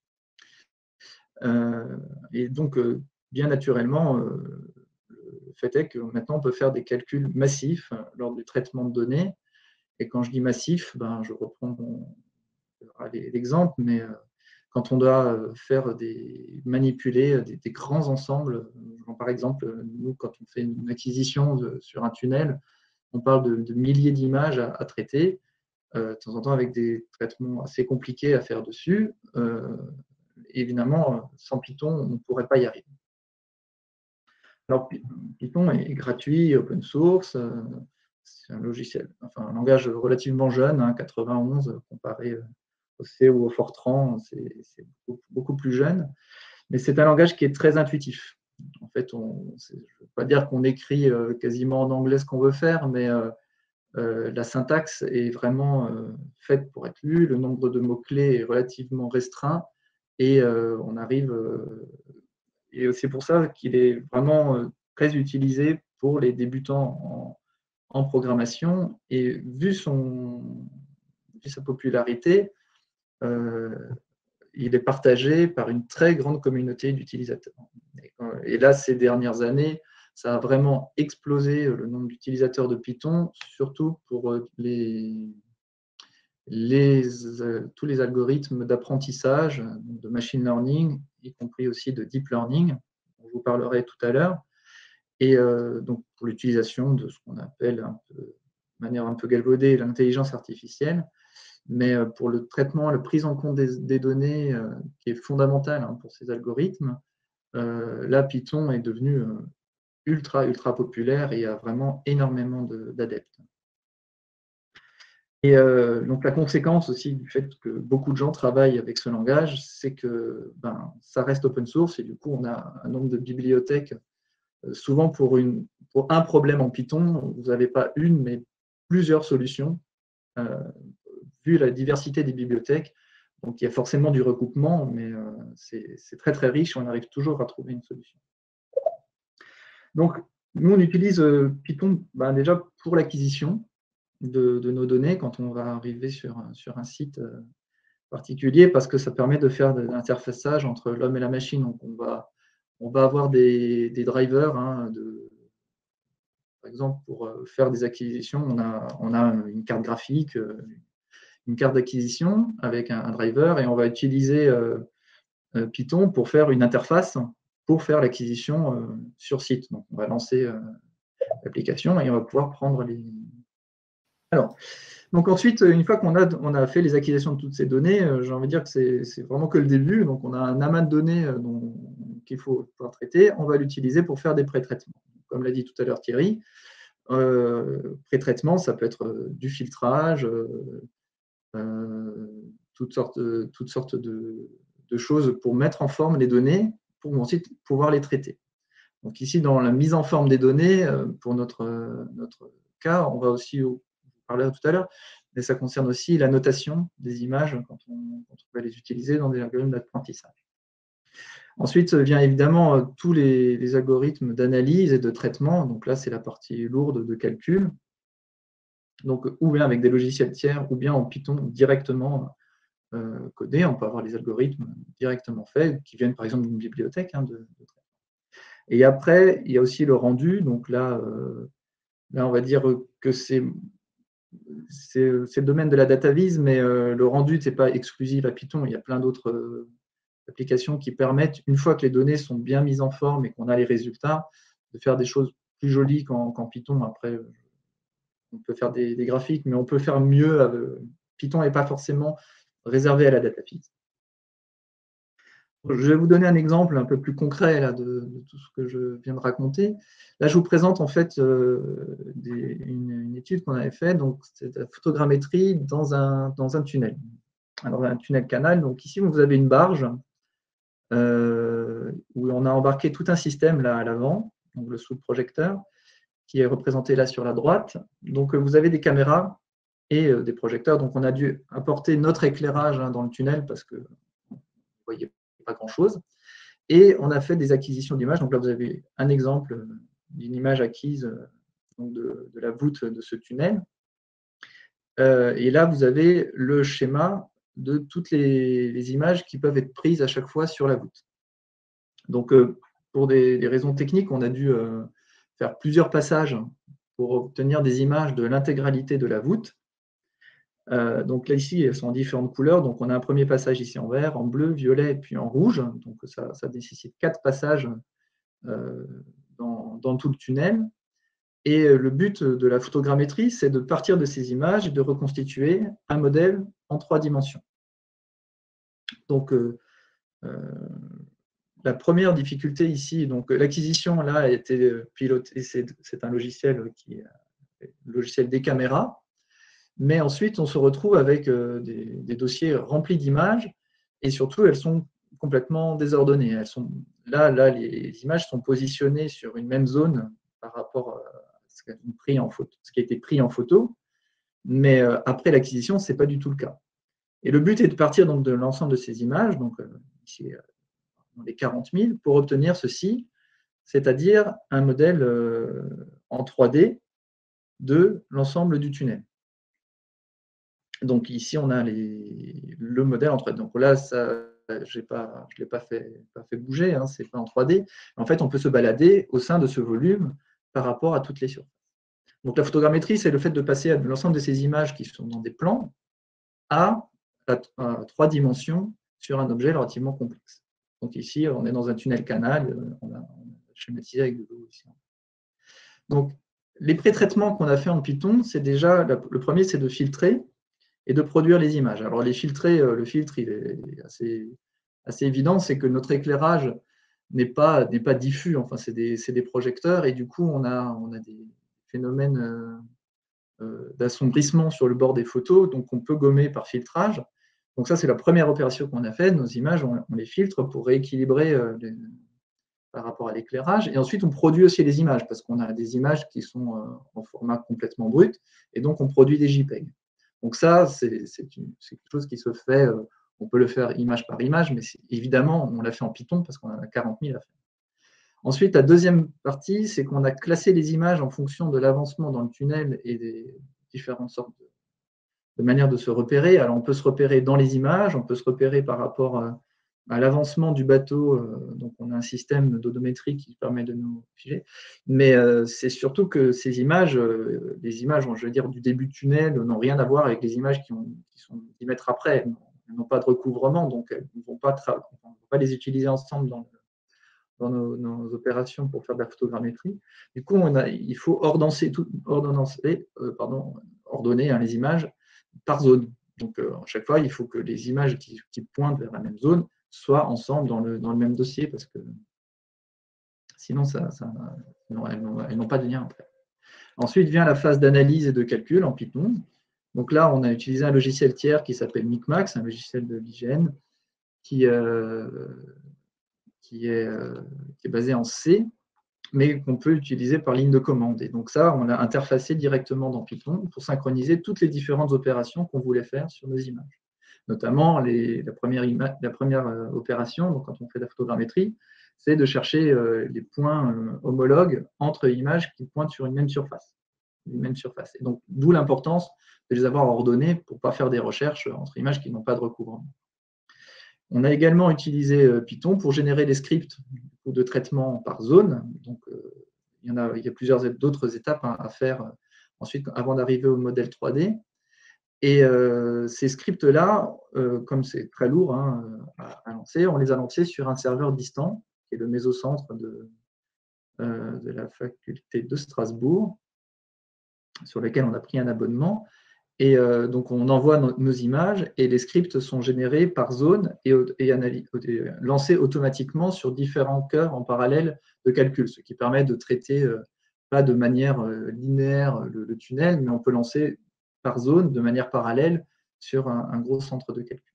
Et donc, bien naturellement, le fait est que maintenant, on peut faire des calculs massifs lors du traitement de données. Et quand je dis massif, je reprends l'exemple, mais quand on doit manipuler des grands ensembles, par exemple, nous, quand on fait une acquisition sur un tunnel, on parle de milliers d'images à traiter. De temps en temps avec des traitements assez compliqués à faire dessus. Évidemment, sans Python, on ne pourrait pas y arriver. Alors, Python est gratuit, open source, c'est un logiciel, enfin un langage relativement jeune, hein, 91, comparé au C ou au Fortran, c'est beaucoup plus jeune, mais c'est un langage qui est très intuitif. En fait, je ne veux pas dire qu'on écrit quasiment en anglais ce qu'on veut faire, mais la syntaxe est vraiment faite pour être lue, le nombre de mots-clés est relativement restreint et on arrive. Et c'est pour ça qu'il est vraiment très utilisé pour les débutants en programmation. Et vu sa popularité, il est partagé par une très grande communauté d'utilisateurs. Et là, ces dernières années, ça a vraiment explosé le nombre d'utilisateurs de Python, surtout pour tous les algorithmes d'apprentissage, de machine learning, y compris aussi de deep learning, dont je vous parlerai tout à l'heure, et donc pour l'utilisation de ce qu'on appelle, de manière un peu galvaudée, l'intelligence artificielle, mais pour le traitement, la prise en compte des données, qui est fondamentale pour ces algorithmes, là, Python est devenu ultra populaire et a vraiment énormément d'adeptes. Et donc la conséquence aussi du fait que beaucoup de gens travaillent avec ce langage, c'est que ça reste open source et du coup on a un nombre de bibliothèques. Souvent pour un problème en Python, vous n'avez pas une mais plusieurs solutions, vu la diversité des bibliothèques. Donc il y a forcément du recoupement, mais c'est très riche, on arrive toujours à trouver une solution. Donc nous on utilise Python déjà pour l'acquisition de nos données quand on va arriver sur un site particulier, parce que ça permet de faire de l'interfaçage entre l'homme et la machine. Donc on va on va avoir des drivers, hein, par exemple, pour faire des acquisitions, on a une carte graphique, une carte d'acquisition avec un driver, et on va utiliser Python pour faire une interface pour faire l'acquisition sur site. Donc, on va lancer l'application et on va pouvoir prendre les… Alors, donc ensuite, une fois qu'on a fait les acquisitions de toutes ces données, j'ai envie de dire que c'est vraiment que le début. Donc, on a un amas de données qu'il faut pouvoir traiter. On va l'utiliser pour faire des pré-traitements. Comme l'a dit tout à l'heure Thierry, pré-traitement, ça peut être du filtrage, toutes sortes de choses pour mettre en forme les données, pour ensuite pouvoir les traiter. Donc ici, dans la mise en forme des données, pour notre cas, on va aussi, on parlait tout à l'heure, mais ça concerne aussi la notation des images quand on va les utiliser dans des algorithmes d'apprentissage. Ensuite vient évidemment tous les algorithmes d'analyse et de traitement. Donc là, c'est la partie lourde de calcul. Donc, ou bien avec des logiciels tiers, ou bien en Python directement codé. On peut avoir les algorithmes directement faits, qui viennent par exemple d'une bibliothèque de traitement. Et après, il y a aussi le rendu. Donc là on va dire que c'est le domaine de la data vise, mais le rendu, ce n'est pas exclusif à Python. Il y a plein d'autres applications qui permettent, une fois que les données sont bien mises en forme et qu'on a les résultats, de faire des choses plus jolies qu'en Python. Après, on peut faire des graphiques, mais on peut faire mieux. Python n'est pas forcément réservé à la data vise. Je vais vous donner un exemple un peu plus concret là, de tout ce que je viens de raconter. Là, je vous présente en fait une étude qu'on avait faite. Donc, c'est la photogrammétrie dans un tunnel. Alors, un tunnel canal. Donc, ici, vous avez une barge où on a embarqué tout un système là à l'avant, donc le sous-projecteur, qui est représenté là sur la droite. Donc, vous avez des caméras et des projecteurs. Donc, on a dû apporter notre éclairage dans le tunnel parce que vous voyez pas grand-chose. Et on a fait des acquisitions d'images. Donc là, vous avez un exemple d'une image acquise donc de la voûte de ce tunnel. Et là, vous avez le schéma de toutes les images qui peuvent être prises à chaque fois sur la voûte. Donc, pour des raisons techniques, on a dû faire plusieurs passages pour obtenir des images de l'intégralité de la voûte. Donc là, ici, elles sont en différentes couleurs. Donc, on a un premier passage ici en vert, en bleu, violet, et puis en rouge. Donc, ça nécessite 4 passages dans tout le tunnel. Et le but de la photogrammétrie, c'est de partir de ces images et de reconstituer un modèle en 3 dimensions. Donc, la première difficulté ici, donc l'acquisition là a été pilotée, c'est un logiciel logiciel des caméras. Mais ensuite, on se retrouve avec des dossiers remplis d'images et surtout, elles sont complètement désordonnées. Là, les images sont positionnées sur une même zone par rapport à ce qui a été pris en photo. Mais après l'acquisition, ce n'est pas du tout le cas. Et le but est de partir donc, de l'ensemble de ces images, donc ici, dans les 40 000, pour obtenir ceci, c'est-à-dire un modèle en 3D de l'ensemble du tunnel. Donc ici, on a le modèle en 3D. Donc là, je ne l'ai pas fait bouger, hein, ce n'est pas en 3D. En fait, on peut se balader au sein de ce volume par rapport à toutes les surfaces. Donc la photogrammétrie, c'est le fait de passer de l'ensemble de ces images qui sont dans des plans à 3 dimensions sur un objet relativement complexe. Donc ici, on est dans un tunnel canal, on a schématisé avec de l'eau ici. Donc, les pré-traitements qu'on a fait en Python, c'est déjà, le premier, c'est de filtrer et de produire les images. Alors, les filtrer, le filtre, il est assez évident, c'est que notre éclairage n'est pas diffus, enfin, c'est des projecteurs, et du coup, on a des phénomènes d'assombrissement sur le bord des photos, donc on peut gommer par filtrage. Donc ça, c'est la première opération qu'on a faite. Nos images, on les filtre pour rééquilibrer par rapport à l'éclairage. Et ensuite, on produit aussi les images, parce qu'on a des images qui sont en format complètement brut, et donc on produit des JPEG. Donc ça, c'est quelque chose qui se fait, on peut le faire image par image, mais évidemment, on l'a fait en Python, parce qu'on en a 40 000 à faire. Ensuite, la deuxième partie, c'est qu'on a classé les images en fonction de l'avancement dans le tunnel et des différentes sortes de manières de se repérer. Alors, on peut se repérer dans les images, on peut se repérer par rapport à l'avancement du bateau, donc on a un système d'odométrie qui permet de nous figer, mais c'est surtout que ces images, les images, je veux dire, du début du tunnel, n'ont rien à voir avec les images qui sont 10 mètres après. Elles n'ont pas de recouvrement, donc elles ne vont pas les utiliser ensemble dans nos opérations pour faire de la photogrammétrie. Du coup, il faut ordonner les images par zone. Donc, à chaque fois, il faut que les images qui pointent vers la même zone soient ensemble dans le même dossier, parce que sinon, elles n'ont pas de lien entre elles. Ensuite vient la phase d'analyse et de calcul en Python. Donc là, on a utilisé un logiciel tiers qui s'appelle Micmac, un logiciel de l'IGN, qui est basé en C, mais qu'on peut utiliser par ligne de commande. Et donc ça, on l'a interfacé directement dans Python pour synchroniser toutes les différentes opérations qu'on voulait faire sur nos images. Notamment, la première opération, donc quand on fait de la photogrammétrie, c'est de chercher les points homologues entre images qui pointent sur une même surface. Et donc, d'où l'importance de les avoir ordonnées pour ne pas faire des recherches entre images qui n'ont pas de recouvrement. On a également utilisé Python pour générer des scripts de traitement par zone. Donc, il y a plusieurs d'autres étapes à faire ensuite avant d'arriver au modèle 3D. Et ces scripts-là, comme c'est très lourd à lancer, on les a lancés sur un serveur distant, qui est le mésocentre de la faculté de Strasbourg, sur lequel on a pris un abonnement. Et donc, on envoie nos images et les scripts sont générés par zone et lancés automatiquement sur différents cœurs en parallèle de calcul, ce qui permet de traiter pas de manière linéaire le tunnel, mais on peut lancer par zone de manière parallèle sur un gros centre de calcul.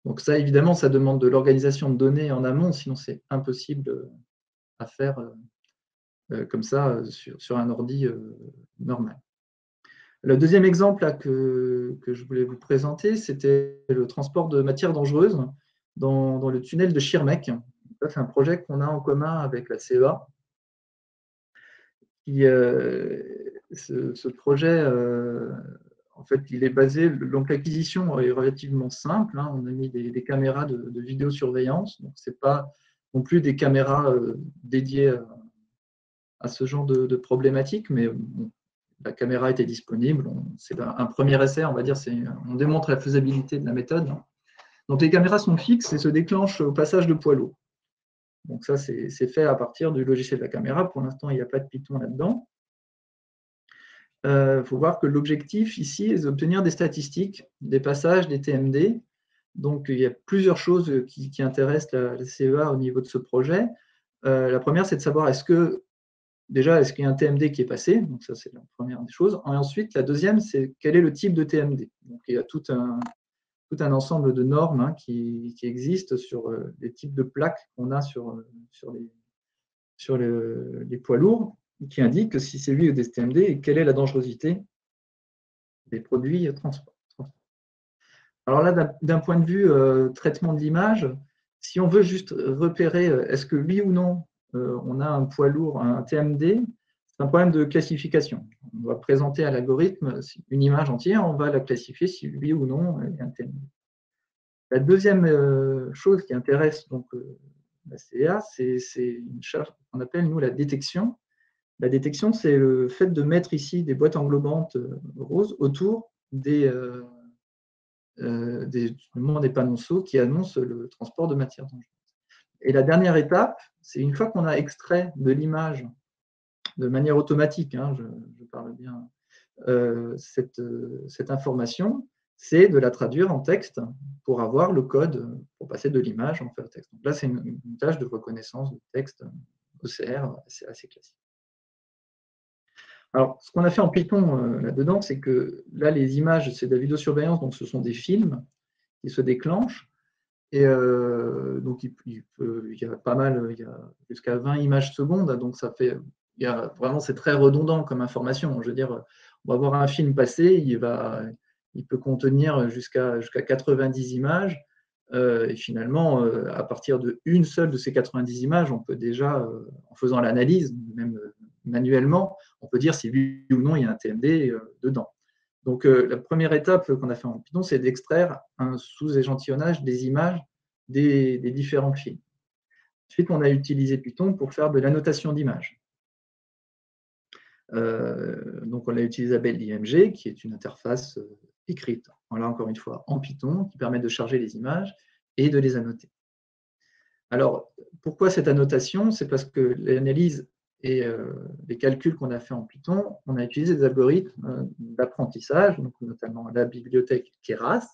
Donc ça, évidemment, ça demande de l'organisation de données en amont, sinon c'est impossible à faire comme ça sur un ordi normal. Le deuxième exemple là, que je voulais vous présenter, c'était le transport de matières dangereuses dans le tunnel de Schirmeck. C'est un projet qu'on a en commun avec la CEA. Ce projet, en fait, il est basé, donc l'acquisition est relativement simple. On a mis des caméras de vidéosurveillance, donc ce n'est pas non plus des caméras dédiées à ce genre de problématiques, mais bon, la caméra était disponible. C'est un premier essai, on va dire, on démontre la faisabilité de la méthode. Donc les caméras sont fixes et se déclenchent au passage de poids lourd. Donc ça, c'est fait à partir du logiciel de la caméra. Pour l'instant, il n'y a pas de Python là-dedans. Il faut voir que l'objectif ici est d'obtenir des statistiques, des passages, des TMD. Donc il y a plusieurs choses qui intéressent la CEA au niveau de ce projet. La première, c'est de savoir est-ce qu'il y a un TMD qui est passé, donc ça c'est la première des choses. Et ensuite, la deuxième, c'est quel est le type de TMD. Donc il y a tout un ensemble de normes qui existent sur les types de plaques qu'on a sur les poids lourds, qui indiquent que si c'est lui ou des TMD et quelle est la dangerosité des produits transport. Alors là, d'un point de vue traitement de l'image, si on veut juste repérer est-ce que oui ou non on a un poids lourd, un TMD, c'est un problème de classification. On va présenter à l'algorithme une image entière, on va la classifier si oui ou non il y a un TMD. La deuxième chose qui intéresse donc la CEA, c'est une charge qu'on appelle, nous, la détection. La détection, c'est le fait de mettre ici des boîtes englobantes roses autour des panonceaux qui annoncent le transport de matières dangereuses. Et la dernière étape, c'est une fois qu'on a extrait de l'image de manière automatique, je parle bien, cette information, c'est de la traduire en texte pour avoir le code pour passer de l'image en faire texte. Donc là, c'est une tâche de reconnaissance de texte OCR assez classique. Alors, ce qu'on a fait en Python là-dedans, c'est que là, les images, c'est de la vidéosurveillance, donc ce sont des films qui se déclenchent. Et donc, il y a pas mal, il y a jusqu'à 20 images secondes, donc ça fait, vraiment, c'est très redondant comme information. Je veux dire, on va voir un film passer, il peut contenir jusqu'à 90 images, et finalement, à partir d'une seule de ces 90 images, on peut déjà, en faisant l'analyse, même manuellement, on peut dire si oui ou non il y a un TMD dedans. Donc, la première étape qu'on a fait en Python, c'est d'extraire un sous-échantillonnage des images des différents films. Ensuite, on a utilisé Python pour faire de l'annotation d'images. Donc, on a utilisé AbelIMG, qui est une interface écrite, là encore une fois, en Python, qui permet de charger les images et de les annoter. Alors, pourquoi cette annotation? C'est parce que l'analyse et les calculs qu'on a fait en Python, on a utilisé des algorithmes d'apprentissage, donc notamment la bibliothèque Keras,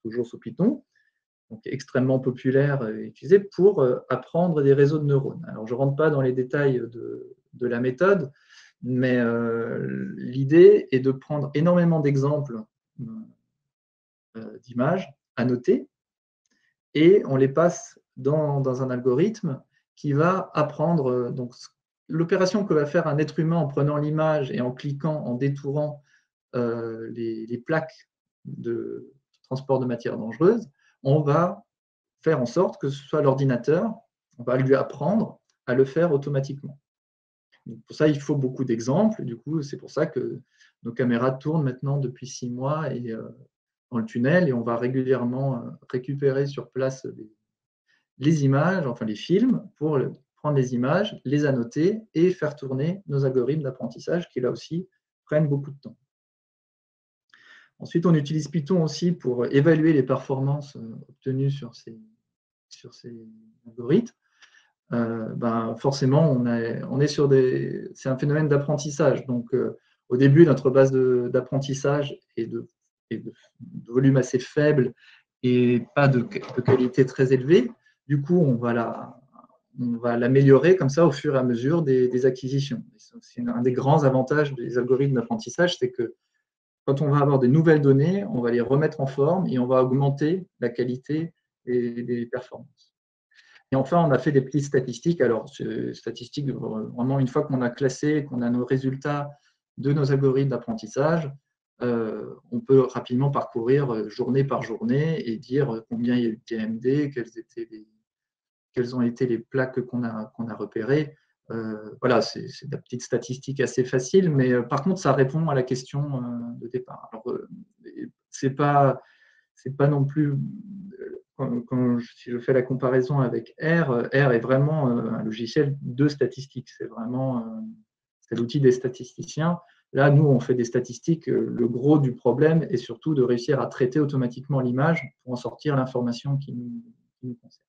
toujours sous Python, donc extrêmement populaire et utilisée pour apprendre des réseaux de neurones. Alors, je ne rentre pas dans les détails de la méthode, mais l'idée est de prendre énormément d'exemples d'images annotées et on les passe dans un algorithme qui va apprendre. Donc, l'opération que va faire un être humain en prenant l'image et en cliquant, en détourant les plaques de transport de matières dangereuses, on va faire en sorte que ce soit l'ordinateur, on va lui apprendre à le faire automatiquement. Donc pour ça, il faut beaucoup d'exemples. Du coup, c'est pour ça que nos caméras tournent maintenant depuis 6 mois et, dans le tunnel, et on va régulièrement récupérer sur place les images, enfin les films, pour prendre les images, les annoter et faire tourner nos algorithmes d'apprentissage qui, là aussi, prennent beaucoup de temps. Ensuite, on utilise Python aussi pour évaluer les performances obtenues sur ces algorithmes. Forcément, on est sur c'est un phénomène d'apprentissage. Donc, au début, notre base d'apprentissage est de volume assez faible et pas de qualité très élevée. Du coup, on va l'améliorer comme ça au fur et à mesure des acquisitions. C'est un des grands avantages des algorithmes d'apprentissage, c'est que quand on va avoir de nouvelles données, on va les remettre en forme et on va augmenter la qualité et des performances. Et enfin, on a fait des petites statistiques. Alors, statistiques, vraiment, une fois qu'on a classé, qu'on a nos résultats de nos algorithmes d'apprentissage, on peut rapidement parcourir journée par journée et dire combien il y a eu de TMD, quelles ont été les plaques qu'on a repérées. Voilà, c'est de la petite statistique assez facile, mais par contre, ça répond à la question de départ. Alors, c'est pas non plus, si je fais la comparaison avec R est vraiment un logiciel de statistique. C'est vraiment c'est l'outil des statisticiens. Là, nous, on fait des statistiques. Le gros du problème est surtout de réussir à traiter automatiquement l'image pour en sortir l'information qui nous concerne.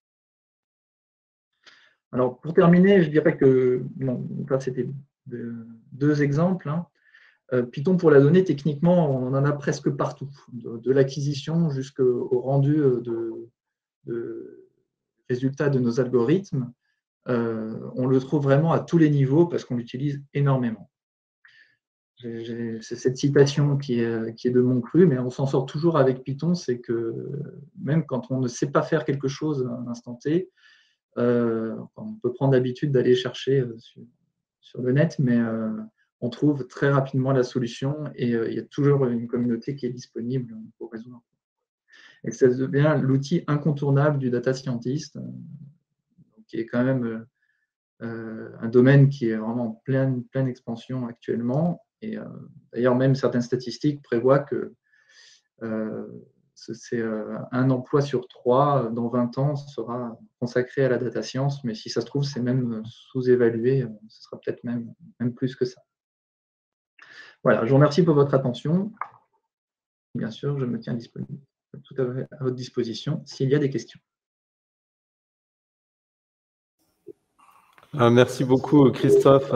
Alors, pour terminer, je dirais que, ça c'était 2 exemples. Python pour la donnée, techniquement, on en a presque partout, de l'acquisition jusqu'au rendu de résultats de nos algorithmes. On le trouve vraiment à tous les niveaux parce qu'on l'utilise énormément. C'est cette citation qui est de Monclu, mais on s'en sort toujours avec Python, c'est que même quand on ne sait pas faire quelque chose à un instant T, on peut prendre l'habitude d'aller chercher sur le net, mais on trouve très rapidement la solution et il y a toujours une communauté qui est disponible pour résoudre. Et ça devient l'outil incontournable du data scientist, qui est quand même un domaine qui est vraiment en pleine expansion actuellement. Et d'ailleurs, même certaines statistiques prévoient que c'est un emploi sur 3 dans 20 ans sera consacré à la data science, mais si ça se trouve, c'est même sous-évalué, ce sera peut-être même plus que ça. Voilà, je vous remercie pour votre attention. Bien sûr, je me tiens disponible, tout à fait à votre disposition s'il y a des questions. Merci beaucoup Christophe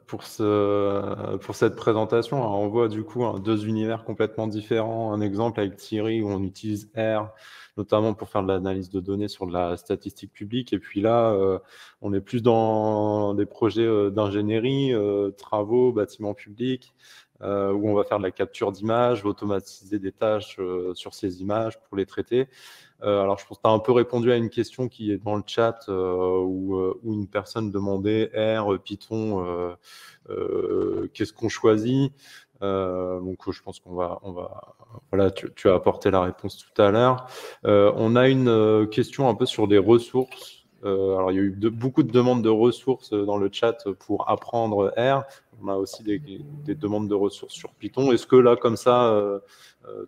pour cette présentation. Alors, on voit du coup 2 univers complètement différents. Un exemple avec Thierry où on utilise R notamment pour faire de l'analyse de données sur de la statistique publique. Et puis là, on est plus dans des projets d'ingénierie, travaux, bâtiments publics, où on va faire de la capture d'images, automatiser des tâches sur ces images pour les traiter. Alors, je pense que tu as un peu répondu à une question qui est dans le chat où une personne demandait R, Python, qu'est-ce qu'on choisit? Donc, je pense qu'on va voilà, tu as apporté la réponse tout à l'heure. On a une question un peu sur des ressources. Alors, il y a eu beaucoup de demandes de ressources dans le chat pour apprendre R. On a aussi des demandes de ressources sur Python. Est-ce que là, comme ça,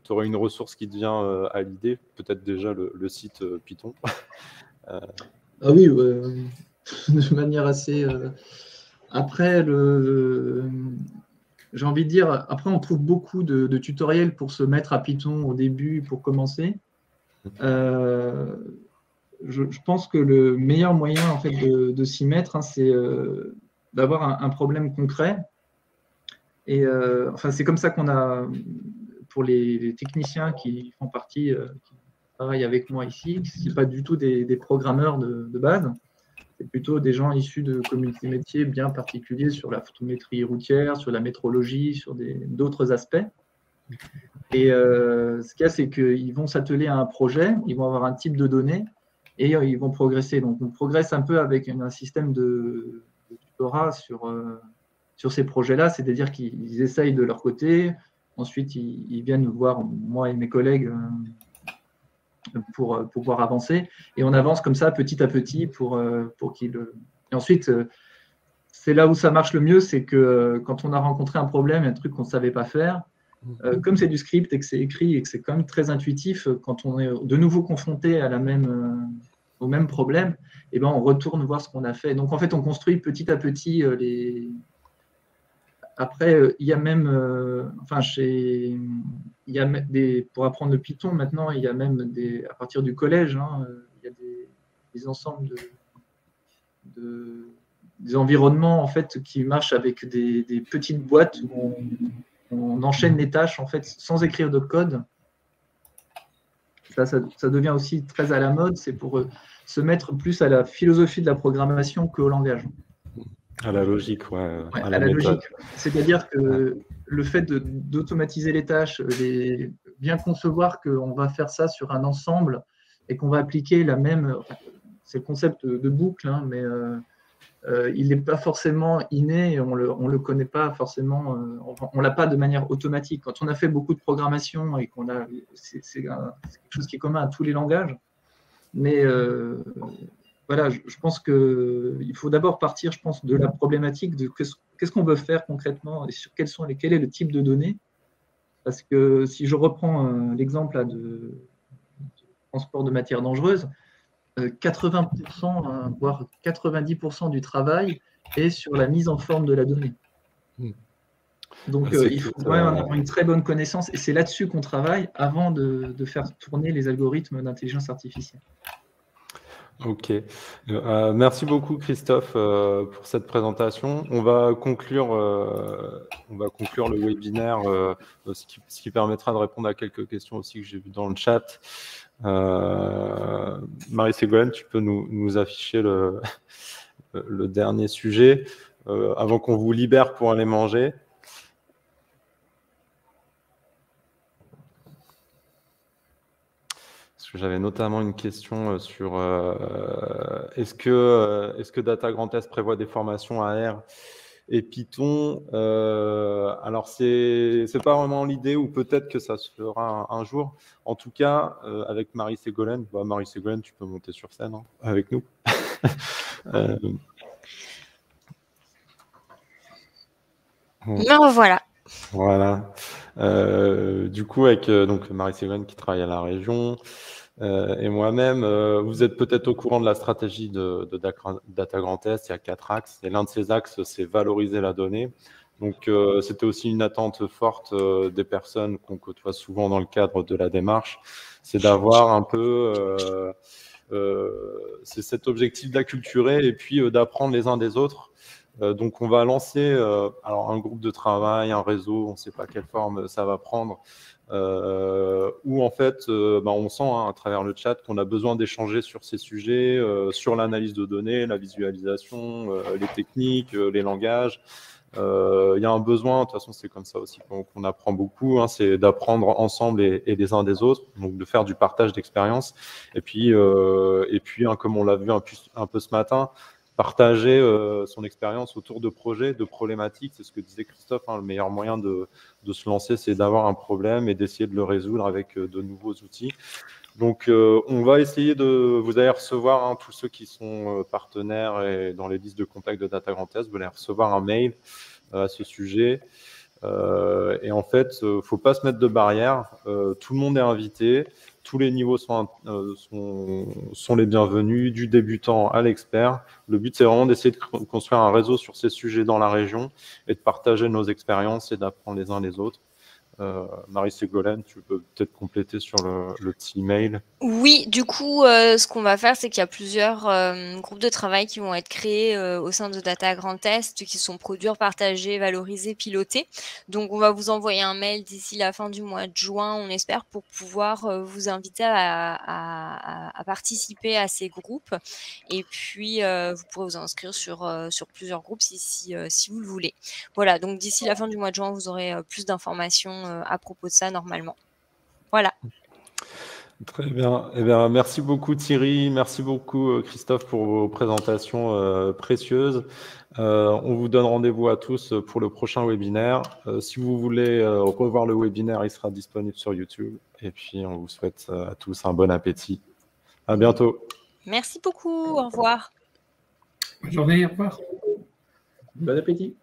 tu aurais une ressource qui te vient à l'idée, peut-être déjà le site Python. Ah oui, de manière assez... Après, j'ai envie de dire, après, on trouve beaucoup de tutoriels pour se mettre à Python au début, pour commencer. Je pense que le meilleur moyen en fait, de s'y mettre, hein, c'est d'avoir un problème concret. Et enfin, c'est comme ça qu'on a, pour les techniciens qui font partie, qui travaillent avec moi ici, ce n'est pas du tout des programmeurs de base. C'est plutôt des gens issus de communautés métiers bien particuliers sur la photométrie routière, sur la métrologie, sur d'autres aspects. Et ce qu'il y a, c'est qu'ils vont s'atteler à un projet, ils vont avoir un type de données et ils vont progresser. Donc, on progresse un peu avec un système de tutorat sur ces projets-là, c'est-à-dire qu'ils essayent de leur côté. Ensuite, ils viennent voir moi et mes collègues pour pouvoir avancer. Et on avance comme ça petit à petit pour qu'ils... Et ensuite, c'est là où ça marche le mieux, c'est que quand on a rencontré un problème, un truc qu'on ne savait pas faire, comme c'est du script et que c'est écrit et que c'est quand même très intuitif, quand on est de nouveau confronté à au même problème, eh ben, on retourne voir ce qu'on a fait. Donc, en fait, on construit petit à petit les... Après, il y a même, enfin, il y a pour apprendre le Python maintenant, il y a même à partir du collège, hein, il y a des ensembles des environnements en fait qui marchent avec des petites boîtes où on enchaîne les tâches en fait sans écrire de code. Ça devient aussi très à la mode. C'est pour se mettre plus à la philosophie de la programmation qu'au langage. À la logique, ouais. À la logique. C'est-à-dire que le fait d'automatiser les tâches, bien concevoir qu'on va faire ça sur un ensemble et qu'on va appliquer la même... C'est le concept de boucle, hein, mais il n'est pas forcément inné et on le connaît pas forcément, on l'a pas de manière automatique. Quand on a fait beaucoup de programmation et c'est quelque chose qui est commun à tous les langages, mais voilà, je pense qu'il faut d'abord partir, je pense, de la problématique de qu'est-ce qu'on veut faire concrètement et sur quel est le type de données. Parce que si je reprends l'exemple de transport de matières dangereuses, 80%, voire 90% du travail est sur la mise en forme de la donnée. Donc, il faut quand même avoir une très bonne connaissance et c'est là-dessus qu'on travaille avant de faire tourner les algorithmes d'intelligence artificielle. Ok. Merci beaucoup, Christophe, pour cette présentation. On va conclure le webinaire, ce qui permettra de répondre à quelques questions aussi que j'ai vues dans le chat. Marie-Ségolène, tu peux nous afficher le dernier sujet avant qu'on vous libère pour aller manger. Parce que j'avais notamment une question sur est-ce que Data Grand Est prévoit des formations à R et Python. Alors, c'est pas vraiment l'idée, ou peut-être que ça se fera un jour. En tout cas, avec Marie-Ségolène, Marie-Ségolène, tu peux monter sur scène avec nous. Me revoilà. Voilà. Du coup, avec donc Marie-Ségolène qui travaille à la région et moi-même, vous êtes peut-être au courant de la stratégie de Data Grand Est. Il y a 4 axes. Et l'un de ces axes, c'est valoriser la donnée. Donc, c'était aussi une attente forte des personnes qu'on côtoie souvent dans le cadre de la démarche. C'est d'avoir un peu... c'est cet objectif d'acculturer et puis d'apprendre les uns des autres. Donc, on va lancer alors un groupe de travail, un réseau, on ne sait pas quelle forme ça va prendre, où en fait, on sent à travers le chat qu'on a besoin d'échanger sur ces sujets, sur l'analyse de données, la visualisation, les techniques, les langages. Il y a un besoin, de toute façon, c'est comme ça aussi qu'on apprend beaucoup, hein, c'est d'apprendre ensemble et les uns des autres, donc de faire du partage d'expérience. Et puis comme on l'a vu un peu ce matin, partager son expérience autour de projets, de problématiques. C'est ce que disait Christophe, hein, le meilleur moyen de se lancer, c'est d'avoir un problème et d'essayer de le résoudre avec de nouveaux outils. Donc, on va essayer vous allez recevoir, tous ceux qui sont partenaires et dans les listes de contacts de Data Grand Est, vous allez recevoir un mail à ce sujet. Et en fait, il ne faut pas se mettre de barrière. Tout le monde est invité. Tous les niveaux sont les bienvenus, du débutant à l'expert. Le but, c'est vraiment d'essayer de construire un réseau sur ces sujets dans la région et de partager nos expériences et d'apprendre les uns les autres. Marie-Ségolène, tu peux peut-être compléter sur le petit email. Oui, du coup, ce qu'on va faire, c'est qu'il y a plusieurs groupes de travail qui vont être créés au sein de Data Grand Est, qui sont produire, partager, valoriser, piloter. Donc, on va vous envoyer un mail d'ici la fin du mois de juin, on espère, pour pouvoir vous inviter à participer à ces groupes. Et puis, vous pourrez vous inscrire sur plusieurs groupes si vous le voulez. Voilà, donc d'ici la fin du mois de juin, vous aurez plus d'informations à propos de ça normalement. Voilà. Très bien. Eh bien, merci beaucoup Thierry, merci beaucoup Christophe pour vos présentations précieuses. On vous donne rendez-vous à tous pour le prochain webinaire. Si vous voulez revoir le webinaire, il sera disponible sur YouTube. Et puis, on vous souhaite à tous un bon appétit. À bientôt. Merci beaucoup. Au revoir. Bonne journée, au revoir. Bon appétit.